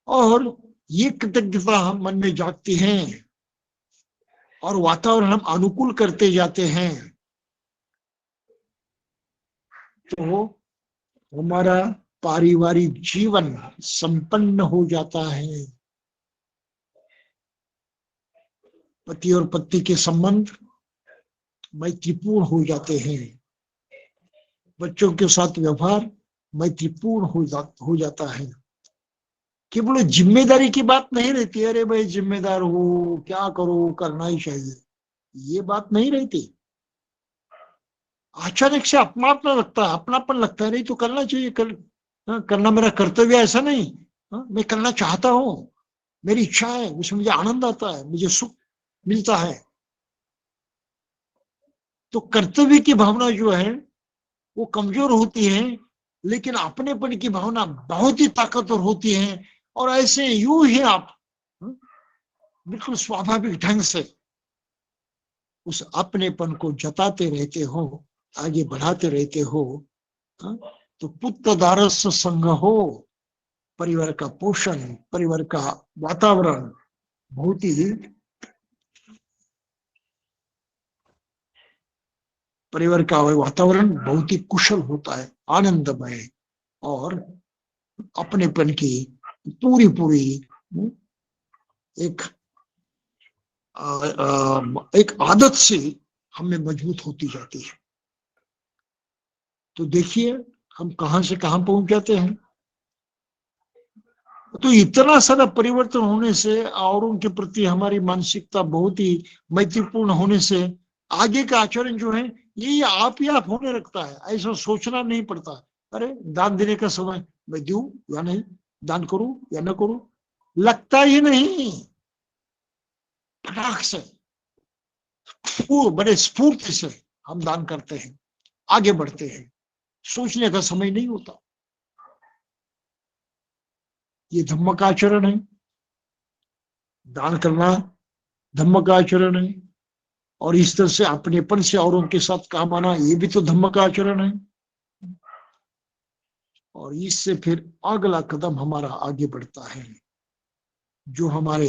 और ये कृतज्ञता हम मन में जागती है और वातावरण हम अनुकूल करते जाते हैं, तो हमारा पारिवारिक जीवन संपन्न हो जाता है। पति और पत्नी के संबंध मैत्रीपूर्ण हो जाते हैं, बच्चों के साथ व्यवहार मैत्रीपूर्ण हो जाता है। केवल जिम्मेदारी की बात नहीं रहती, अरे भाई जिम्मेदार हो क्या करो करना ही चाहिए, ये बात नहीं रहती। अचानक से अपनापन लगता है, अपनापन लगता है, नहीं तो करना चाहिए, करना मेरा कर्तव्य, ऐसा नहीं। मैं करना चाहता हूँ, मेरी इच्छा है, उसमें मुझे आनंद आता है, मुझे सुख मिलता है। तो कर्तव्य की भावना जो है वो कमजोर होती है, लेकिन अपनेपन की भावना बहुत ही ताकतवर होती है। और ऐसे यूं ही आप बिल्कुल स्वाभाविक ढंग से उस अपनेपन को जताते रहते हो, आगे बढ़ाते रहते हो। तो पुत्र दारस संग हो, परिवार का पोषण, परिवार का वातावरण बहुत ही परिवार का वातावरण बहुत ही कुशल होता है, आनंदमय, और अपनेपन की पूरी पूरी एक आदत से हमें मजबूत होती जाती है। तो देखिए हम कहां से कहां पहुंच जाते हैं। तो इतना सारा परिवर्तन होने से और उनके प्रति हमारी मानसिकता बहुत ही मैत्रीपूर्ण होने से आगे का आचरण जो है ये आप ही आप होने लगता है। ऐसा सोचना नहीं पड़ता, अरे दान देने का समय मैं दूं या नहीं, दान करूं या न करूं, लगता ही नहीं। फटाक से बड़े स्फूर्ति से हम दान करते हैं, आगे बढ़ते हैं, सोचने का समय नहीं होता। ये धम्म का आचरण है, दान करना धम्म का आचरण है। और इस तरह से अपनेपन से औरों के साथ काम आना, ये भी तो धम्म का आचरण है। और इससे फिर अगला कदम हमारा आगे बढ़ता है। जो हमारे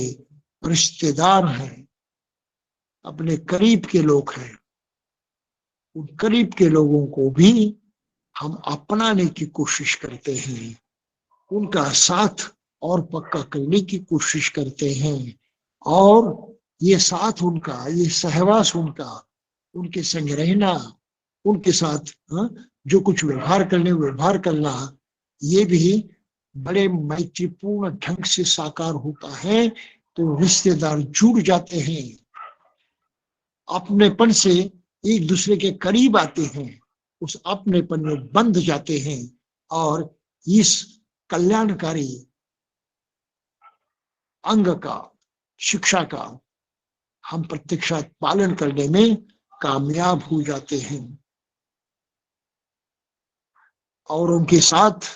रिश्तेदार हैं, अपने करीब के लोग हैं, उन करीब के लोगों को भी हम अपनाने की कोशिश करते हैं, उनका साथ और पक्का करने की कोशिश करते हैं। और ये साथ उनका, ये सहवास उनका, उनके संग रहना, उनके साथ जो कुछ व्यवहार करना, ये भी बड़े मैत्रीपूर्ण ढंग से साकार होता है। तो रिश्तेदार जुड़ जाते हैं, अपनेपन से एक दूसरे के करीब आते हैं, उस अपनेपन में बंध जाते हैं। और इस कल्याणकारी अंग का, शिक्षा का हम प्रत्यक्षात पालन करने में कामयाब हो जाते हैं। और उनके साथ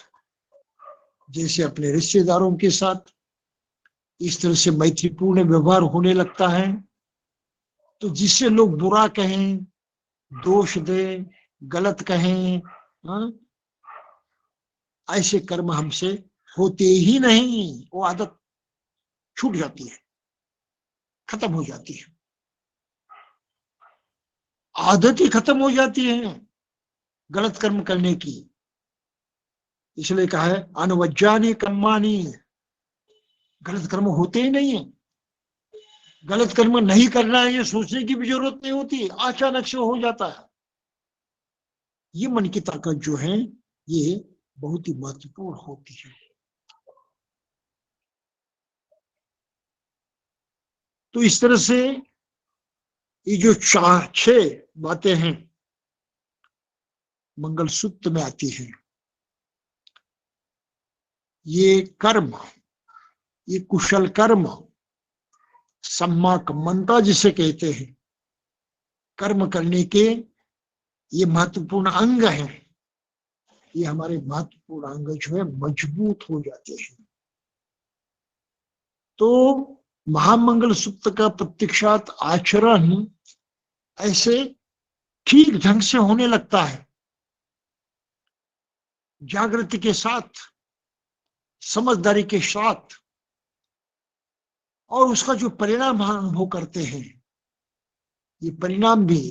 जैसे अपने रिश्तेदारों के साथ इस तरह से मैत्रीपूर्ण व्यवहार होने लगता है, तो जिससे लोग बुरा कहें, दोष दें, गलत कहें, ऐसे कर्म हमसे होते ही नहीं। वो आदत छूट जाती है, खत्म हो जाती है, आदत ही खत्म हो जाती है गलत कर्म करने की। इसलिए कहा है अनवज्जानी कर्माणी, गलत कर्म होते ही नहीं है। गलत कर्म नहीं करना है ये सोचने की भी जरूरत नहीं होती, अचानक से हो जाता है। ये मन की ताकत जो है ये बहुत ही महत्वपूर्ण होती है। तो इस तरह से ये जो 6 बातें हैं मंगल सूत्र में आती है, ये कर्म, ये कुशल कर्म, सम्माक मंता जिसे कहते हैं, कर्म करने के ये महत्वपूर्ण अंग हैं। ये हमारे महत्वपूर्ण अंग जो है मजबूत हो जाते हैं। तो महामंगल सूत्र का प्रत्यक्षात आचरण ऐसे ठीक ढंग से होने लगता है, जागृति के साथ, समझदारी के साथ, और उसका जो परिणाम हम अनुभव करते हैं, ये परिणाम भी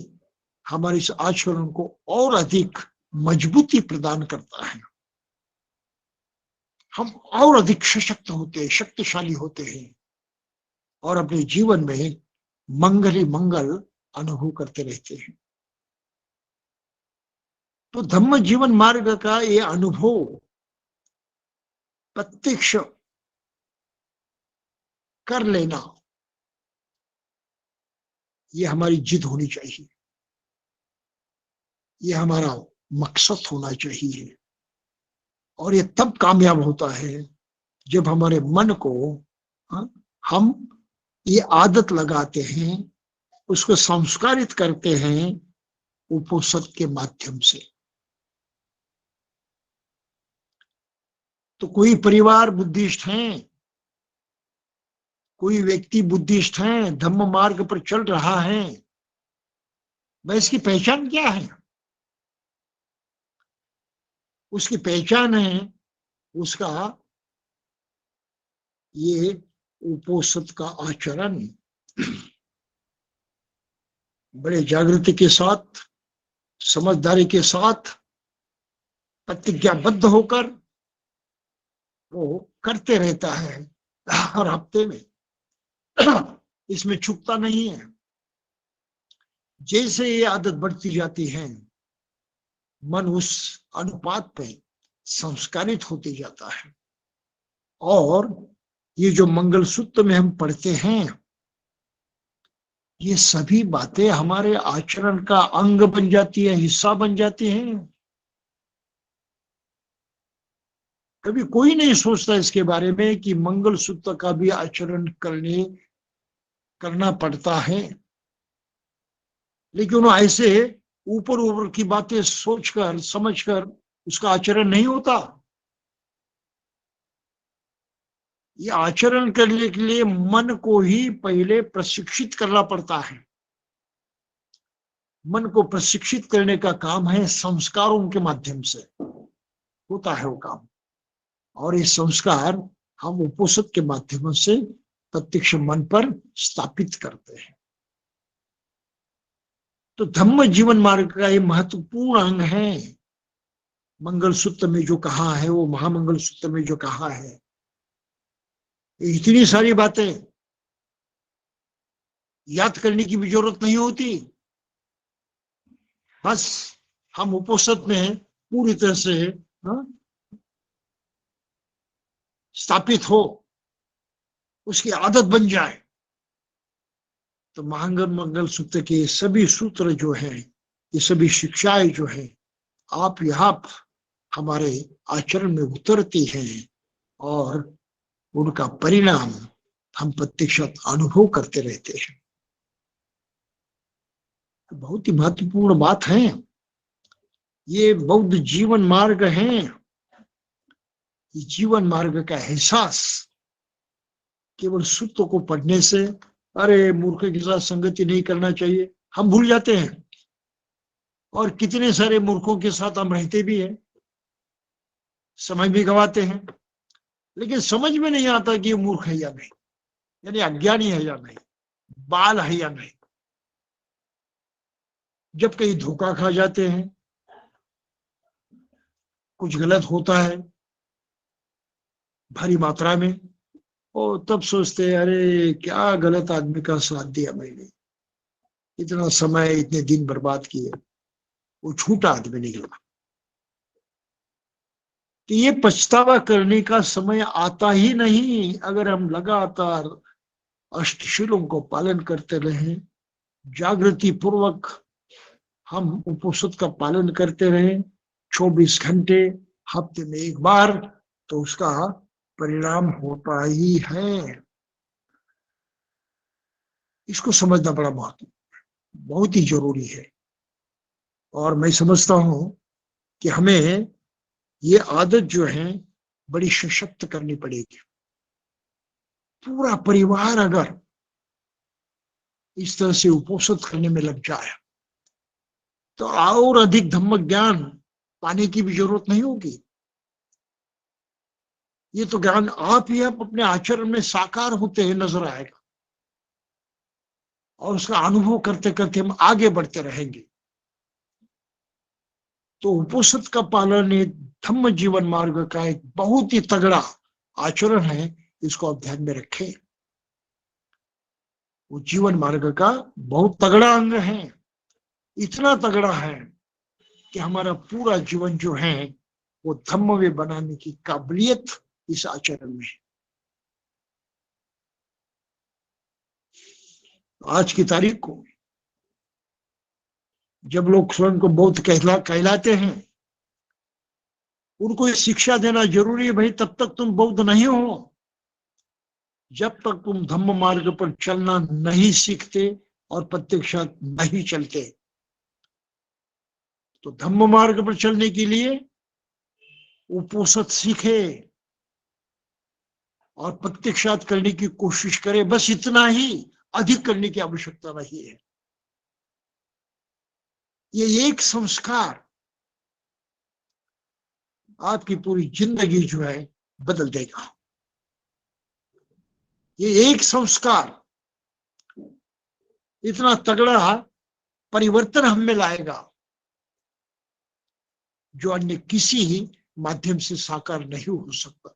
हमारे इस आचरण को और अधिक मजबूती प्रदान करता है। हम और अधिक सशक्त होते हैं, शक्तिशाली होते हैं और अपने जीवन में मंगल ही मंगल अनुभव करते रहते हैं। तो धम्म जीवन मार्ग का ये अनुभव प्रत्यक्ष कर लेना, ये हमारी जिद होनी चाहिए, ये हमारा मकसद होना चाहिए। और ये तब कामयाब होता है जब हमारे मन को हम ये आदत लगाते हैं, उसको संस्कारित करते हैं उपोषण के माध्यम से। तो कोई परिवार बुद्धिस्ट हैं, कोई व्यक्ति बुद्धिस्ट हैं, धम्म मार्ग पर चल रहा है, वह इसकी पहचान क्या है? उसकी पहचान है उसका ये उपोषण का आचरण। बड़े जागृति के साथ, समझदारी के साथ, प्रतिज्ञाबद्ध होकर वो करते रहता है हर हफ्ते में, इसमें चूकता नहीं है। जैसे ये आदत बढ़ती जाती है, मन उस अनुपात पे संस्कारित होते जाता है और ये जो मंगल सूत्र में हम पढ़ते हैं, ये सभी बातें हमारे आचरण का अंग बन जाती है, हिस्सा बन जाती हैं। कभी कोई नहीं सोचता इसके बारे में कि मंगल सूत्र का भी आचरण करना पड़ता है, लेकिन ऐसे ऊपर ऊपर की बातें सोचकर समझकर उसका आचरण नहीं होता। ये आचरण करने के लिए मन को ही पहले प्रशिक्षित करना पड़ता है। मन को प्रशिक्षित करने का काम है संस्कारों के माध्यम से होता है वो काम, और ये संस्कार हम उपोषण के माध्यम से प्रत्यक्ष मन पर स्थापित करते हैं। तो धम्म जीवन मार्ग का ये महत्वपूर्ण अंग है। मंगल सूत्र में जो कहा है, वो महामंगल सूत्र में जो कहा है, इतनी सारी बातें याद करने की भी जरूरत नहीं होती। बस हम उपोषण में पूरी तरह से स्थापित हो, उसकी आदत बन जाए, तो महामंगल सूत्र के सभी सूत्र जो हैं, ये सभी शिक्षाएं जो हैं, आप यहाँ हमारे आचरण में उतरती हैं और उनका परिणाम हम प्रत्यक्ष अनुभव करते रहते हैं। बहुत ही महत्वपूर्ण बात है। ये बौद्ध जीवन मार्ग है। ये जीवन मार्ग का एहसास केवल सूत्र को पढ़ने से, अरे मूर्ख के साथ संगति नहीं करना चाहिए, हम भूल जाते हैं। और कितने सारे मूर्खों के साथ हम रहते भी हैं, समय भी गवाते हैं, लेकिन समझ में नहीं आता कि ये मूर्ख है या नहीं, यानी अज्ञानी है या नहीं, बाल है या नहीं। जब कहीं धोखा खा जाते हैं, कुछ गलत होता है भारी मात्रा में, और तब सोचते हैं अरे क्या गलत आदमी का साथ दिया मैंने, इतना समय इतने दिन बर्बाद किए, वो झूठा आदमी निकला। तो ये पछतावा करने का समय आता ही नहीं अगर हम लगातार अष्टशीलों को पालन करते रहें, जागृति पूर्वक हम उपोषण का पालन करते रहें 24 घंटे, हफ्ते में एक बार, तो उसका परिणाम होता ही है। इसको समझना बड़ा बहुत ही जरूरी है। और मैं समझता हूं कि हमें ये आदत जो है बड़ी सशक्त करनी पड़ेगी। पूरा परिवार अगर इस तरह से उपोषित करने में लग जाए तो और अधिक धम्म ज्ञान पाने की भी जरूरत नहीं होगी। ये तो ज्ञान आप ही आप अपने आचरण में साकार होते हुए नजर आएगा और उसका अनुभव करते करते हम आगे बढ़ते रहेंगे। तो उपोषित का पालन एक धम्म जीवन मार्ग का एक बहुत ही तगड़ा आचरण है, इसको आप ध्यान में रखें। वो जीवन मार्ग का बहुत तगड़ा अंग है, इतना तगड़ा है कि हमारा पूरा जीवन जो है वो धम्म में बनाने की काबिलियत इस आचरण में है। आज की तारीख को जब लोग स्वयं को बौद्ध कहलाते हैं, उनको ये शिक्षा देना जरूरी है, भाई तब तक तुम बौद्ध नहीं हो जब तक तुम धम्म मार्ग पर चलना नहीं सीखते और प्रत्यक्षात नहीं चलते। तो धम्म मार्ग पर चलने के लिए उपोषित सीखे और प्रत्यक्षात करने की कोशिश करे, बस इतना ही, अधिक करने की आवश्यकता नहीं है। ये एक संस्कार आपकी पूरी जिंदगी जो है बदल देगा। ये एक संस्कार इतना तगड़ा परिवर्तन हम में लाएगा जो अन्य किसी ही माध्यम से साकार नहीं हो सकता।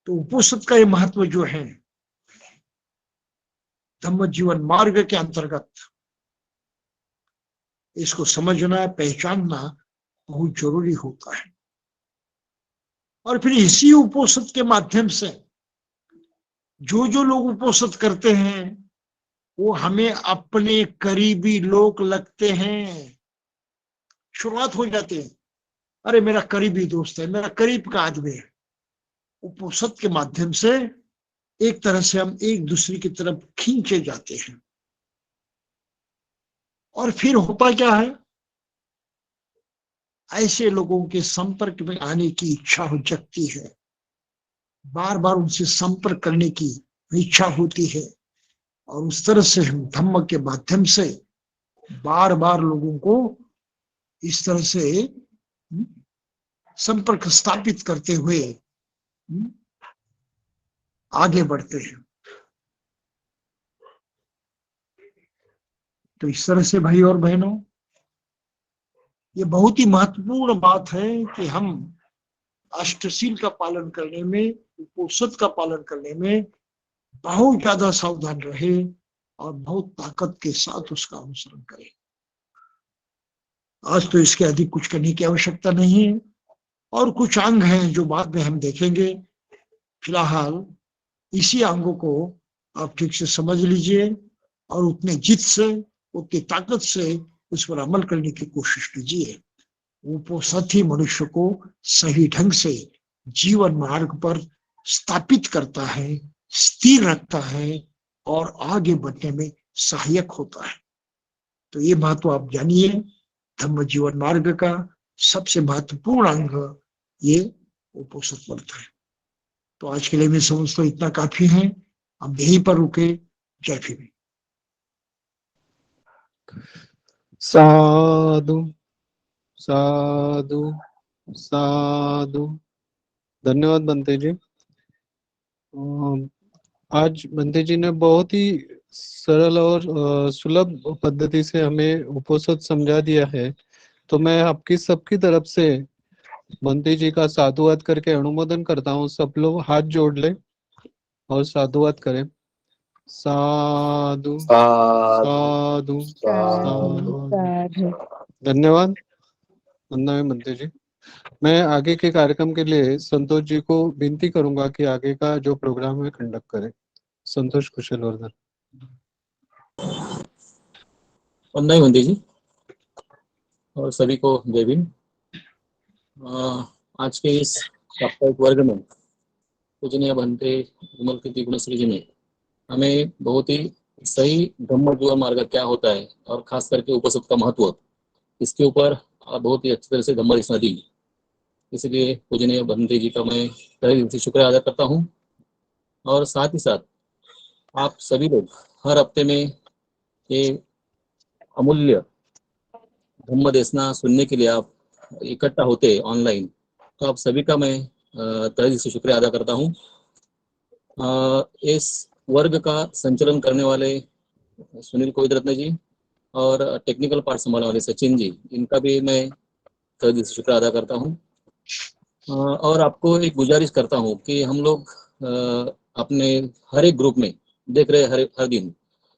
तो उपोषित का ये महत्व जो है धम्म जीवन मार्ग के अंतर्गत, इसको समझना पहचानना बहुत जरूरी होता है। और फिर इसी उपोषित के माध्यम से जो लोग उपोषित करते हैं वो हमें अपने करीबी लोग लगते हैं। शुरुआत हो जाती है, अरे मेरा करीबी दोस्त है, मेरा करीब का आदमी है। उपोषित के माध्यम से एक तरह से हम एक दूसरे की तरफ खींचे जाते हैं। और फिर होता क्या है, ऐसे लोगों के संपर्क में आने की इच्छा हो जगती है, बार बार उनसे संपर्क करने की इच्छा होती है। और उस तरह से हम धम्म के माध्यम से बार बार लोगों को इस तरह से संपर्क स्थापित करते हुए आगे बढ़ते हैं। तो इस तरह से भाई और बहनों, ये बहुत ही महत्वपूर्ण बात है कि हम अष्टशील का पालन करने में, उपोषित का पालन करने में बहुत ज्यादा सावधान रहे और बहुत ताकत के साथ उसका अनुसरण करें। आज तो इसके अधिक कुछ करने की आवश्यकता नहीं है, और कुछ अंग हैं जो बाद में हम देखेंगे। फिलहाल इसी अंगों को आप ठीक से समझ लीजिए और उतने जिद से, उतनी ताकत से उस पर अमल करने की कोशिश कीजिए। उपोषित ही मनुष्य को सही ढंग से जीवन मार्ग पर स्थापित करता है, स्थिर रखता है और आगे बढ़ने में सहायक होता है। तो ये महत्व आप जानिए। धम्म जीवन मार्ग का सबसे महत्वपूर्ण अंग ये उपोषित व्रत है। तो आज के लिए मैं समझता हूँ इतना काफी है, हम यहीं पर रुके। जय भीम। साधु साधु साधु। धन्यवाद बंते जी। आज बंते जी ने बहुत ही सरल और सुलभ पद्धति से हमें उपोषित समझा दिया है। तो मैं आपकी सबकी तरफ से बंते जी का साधुवाद करके अनुमोदन करता हूँ। सब लोग हाथ जोड़ ले और साधुवाद करें। साधु साधु साधु। धन्यवाद बंते जी। मैं आगे के कार्यक्रम के लिए संतोष जी को विनती करूंगा कि आगे का जो प्रोग्राम है कंडक्ट करें। संतोष कुशल वर्धन। वंदना बंते जी और सभी को जय भीम। आज के इस साप्ताहिक वर्ग में पूजनीय बंते विमल कीर्ति गुणश्री जी ने हमें बहुत ही सही धम्म जीवन मार्ग क्या होता है और खास करके उपोषित का महत्व, इसके ऊपर बहुत ही अच्छी तरह से धम्म देशना दी। इसलिए पूजनीय बंदे जी का मैं तहे दिल से शुक्रिया अदा करता हूँ। और साथ ही साथ आप सभी लोग हर हफ्ते में ये अमूल्य धम्म देशना सुनने के लिए आप इकट्ठा होते हैं ऑनलाइन, तो आप सभी का मैं तहे दिल से शुक्रिया अदा करता हूँ। इस वर्ग का संचालन करने वाले सुनील कोविदरत्न जी और टेक्निकल पार्ट संभालने वाले सचिन जी, इनका भी मैं तहे दिल से शुक्रिया अदा करता हूँ। और आपको एक गुजारिश करता हूँ कि हम लोग अपने हर एक ग्रुप में देख रहे हैं हर दिन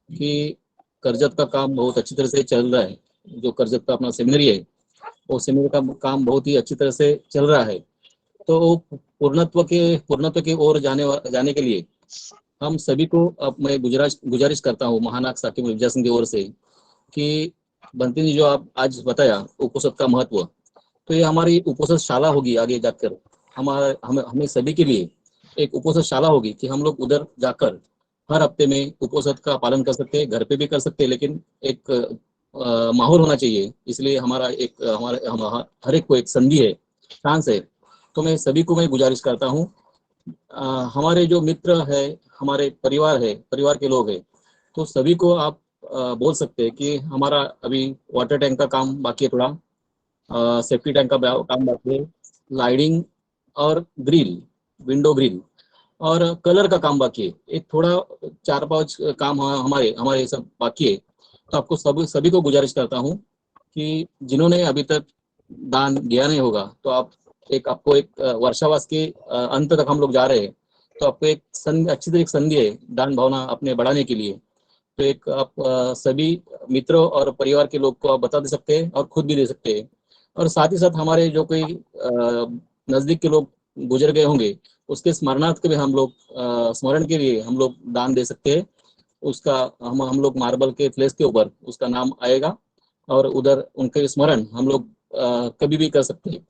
कि करजत का काम बहुत अच्छी तरह से चल रहा है। जो करजत का अपना सेमिनरी है, वो सेमिनरी का काम बहुत ही अच्छी तरह से चल रहा है। तो पूर्णत्व की ओर जाने के लिए हम सभी को अब मैं गुजारिश करता हूँ महानाग साकिब विद्या संघ की ओर से कि बंटी जी जो आप आज बताया उपोषद का महत्व, तो ये हमारी उपोषद शाला होगी आगे जाकर। हमें सभी के लिए एक उपोषद शाला होगी कि हम लोग उधर जाकर हर हफ्ते में उपोषद का पालन कर सकते हैं, घर पे भी कर सकते हैं, लेकिन एक माहौल होना चाहिए। इसलिए हमारा एक हर एक को एक संधि है, चांस है। तो मैं सभी को मैं गुजारिश करता हूँ, हमारे जो मित्र है, हमारे परिवार के लोग हैं, तो सभी को आप बोल सकते हैं कि हमारा अभी वाटर टैंक का काम बाकी है, थोड़ा सेफ्टी टैंक का काम बाकी है, लाइटिंग और ग्रिल, विंडो ग्रिल और कलर का काम बाकी है। एक थोड़ा 4-5 काम हमारे हमारे सब बाकी है। तो आपको सभी को गुजारिश करता हूँ कि जिन्होंने अभी तक दान दिया नहीं होगा, तो आपको एक वर्षावास के अंत तक हम लोग जा रहे हैं, तो आपको एक अच्छी तरह एक संधि है दान भावना अपने बढ़ाने के लिए। तो एक आप सभी मित्रों और परिवार के लोग को आप बता दे सकते हैं और खुद भी दे सकते हैं। और साथ ही साथ हमारे जो कोई नजदीक के लोग गुजर गए होंगे, उसके स्मरणार्थ के भी हम लोग स्मरण के लिए हम लोग दान दे सकते हैं। उसका हम लोग मार्बल के फ्लेस के ऊपर उसका नाम आएगा और उधर उनके स्मरण हम लोग कभी भी कर सकते हैं।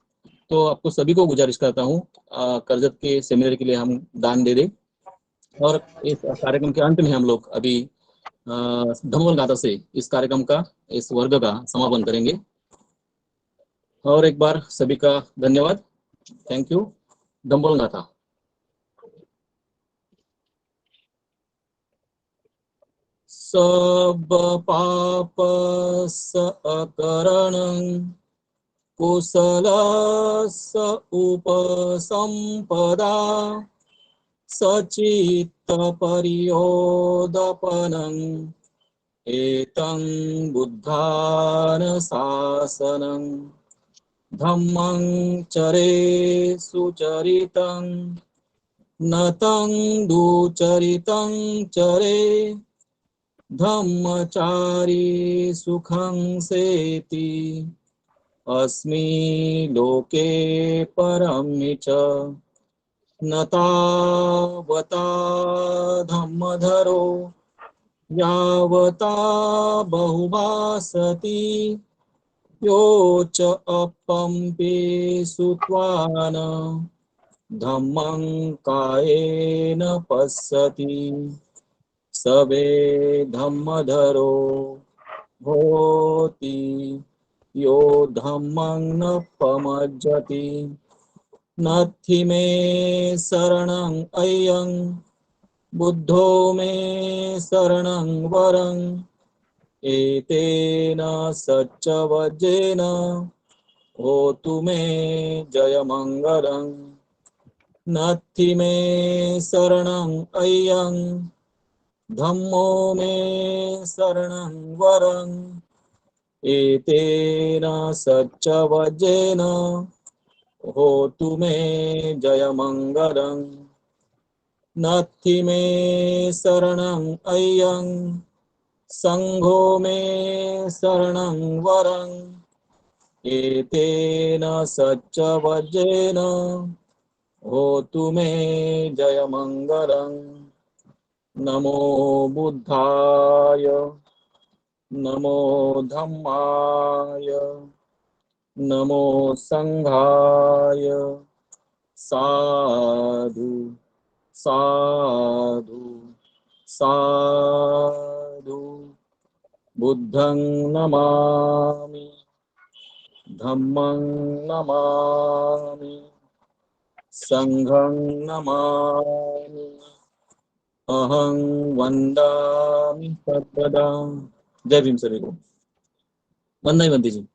तो आपको सभी को गुजारिश करता हूँ, करजत के सेमिनार के लिए हम दान दे दें। और इस कार्यक्रम के अंत में हम लोग अभी धम्मल गाथा से इस कार्यक्रम का, इस वर्ग का समापन करेंगे। और एक बार सभी का धन्यवाद, थैंक यू। धम्मल गाथा। सब पाप सकरणं कुशलस उपसंपदा सचित्तपर्योदपनम् एतं बुद्धानुशासनं धम्मं चरे सुचरितं नतं दुचरितं चरे धम्मचारी सुखं सेति अस्मि लोके परं च न तावता धम्मधरो यावता बहुभासति यो च अपम्पे सुत्वान धम्मं कायेन पश्यति सवे धम्मधरो होति यो धम्मं न पमज्जति नत्थि मे शरणं अय्यं बुद्धो मे शरणं वरं एतेन सच्चवज्जेन होतु मे जयमङ्गलं नत्थि मे शरणं अय्यं धम्मो मे शरणं वरं एतेन सच्चवज्जेन होतु मे जयमङ्गलं नत्थि मे शरणं अय्यं संघो मे शरणं वरं एतेन सच्चवज्जेन होतु मे जयमङ्गलं नमो बुद्धाय नमो धम्माय नमो संघाय साधु साधु साधु बुद्धं नमामि धम्मं नमामि, संघं नमामि, अहं वंदामि सर्वदा। जय भीम सभी को। वंदना बंदी जी।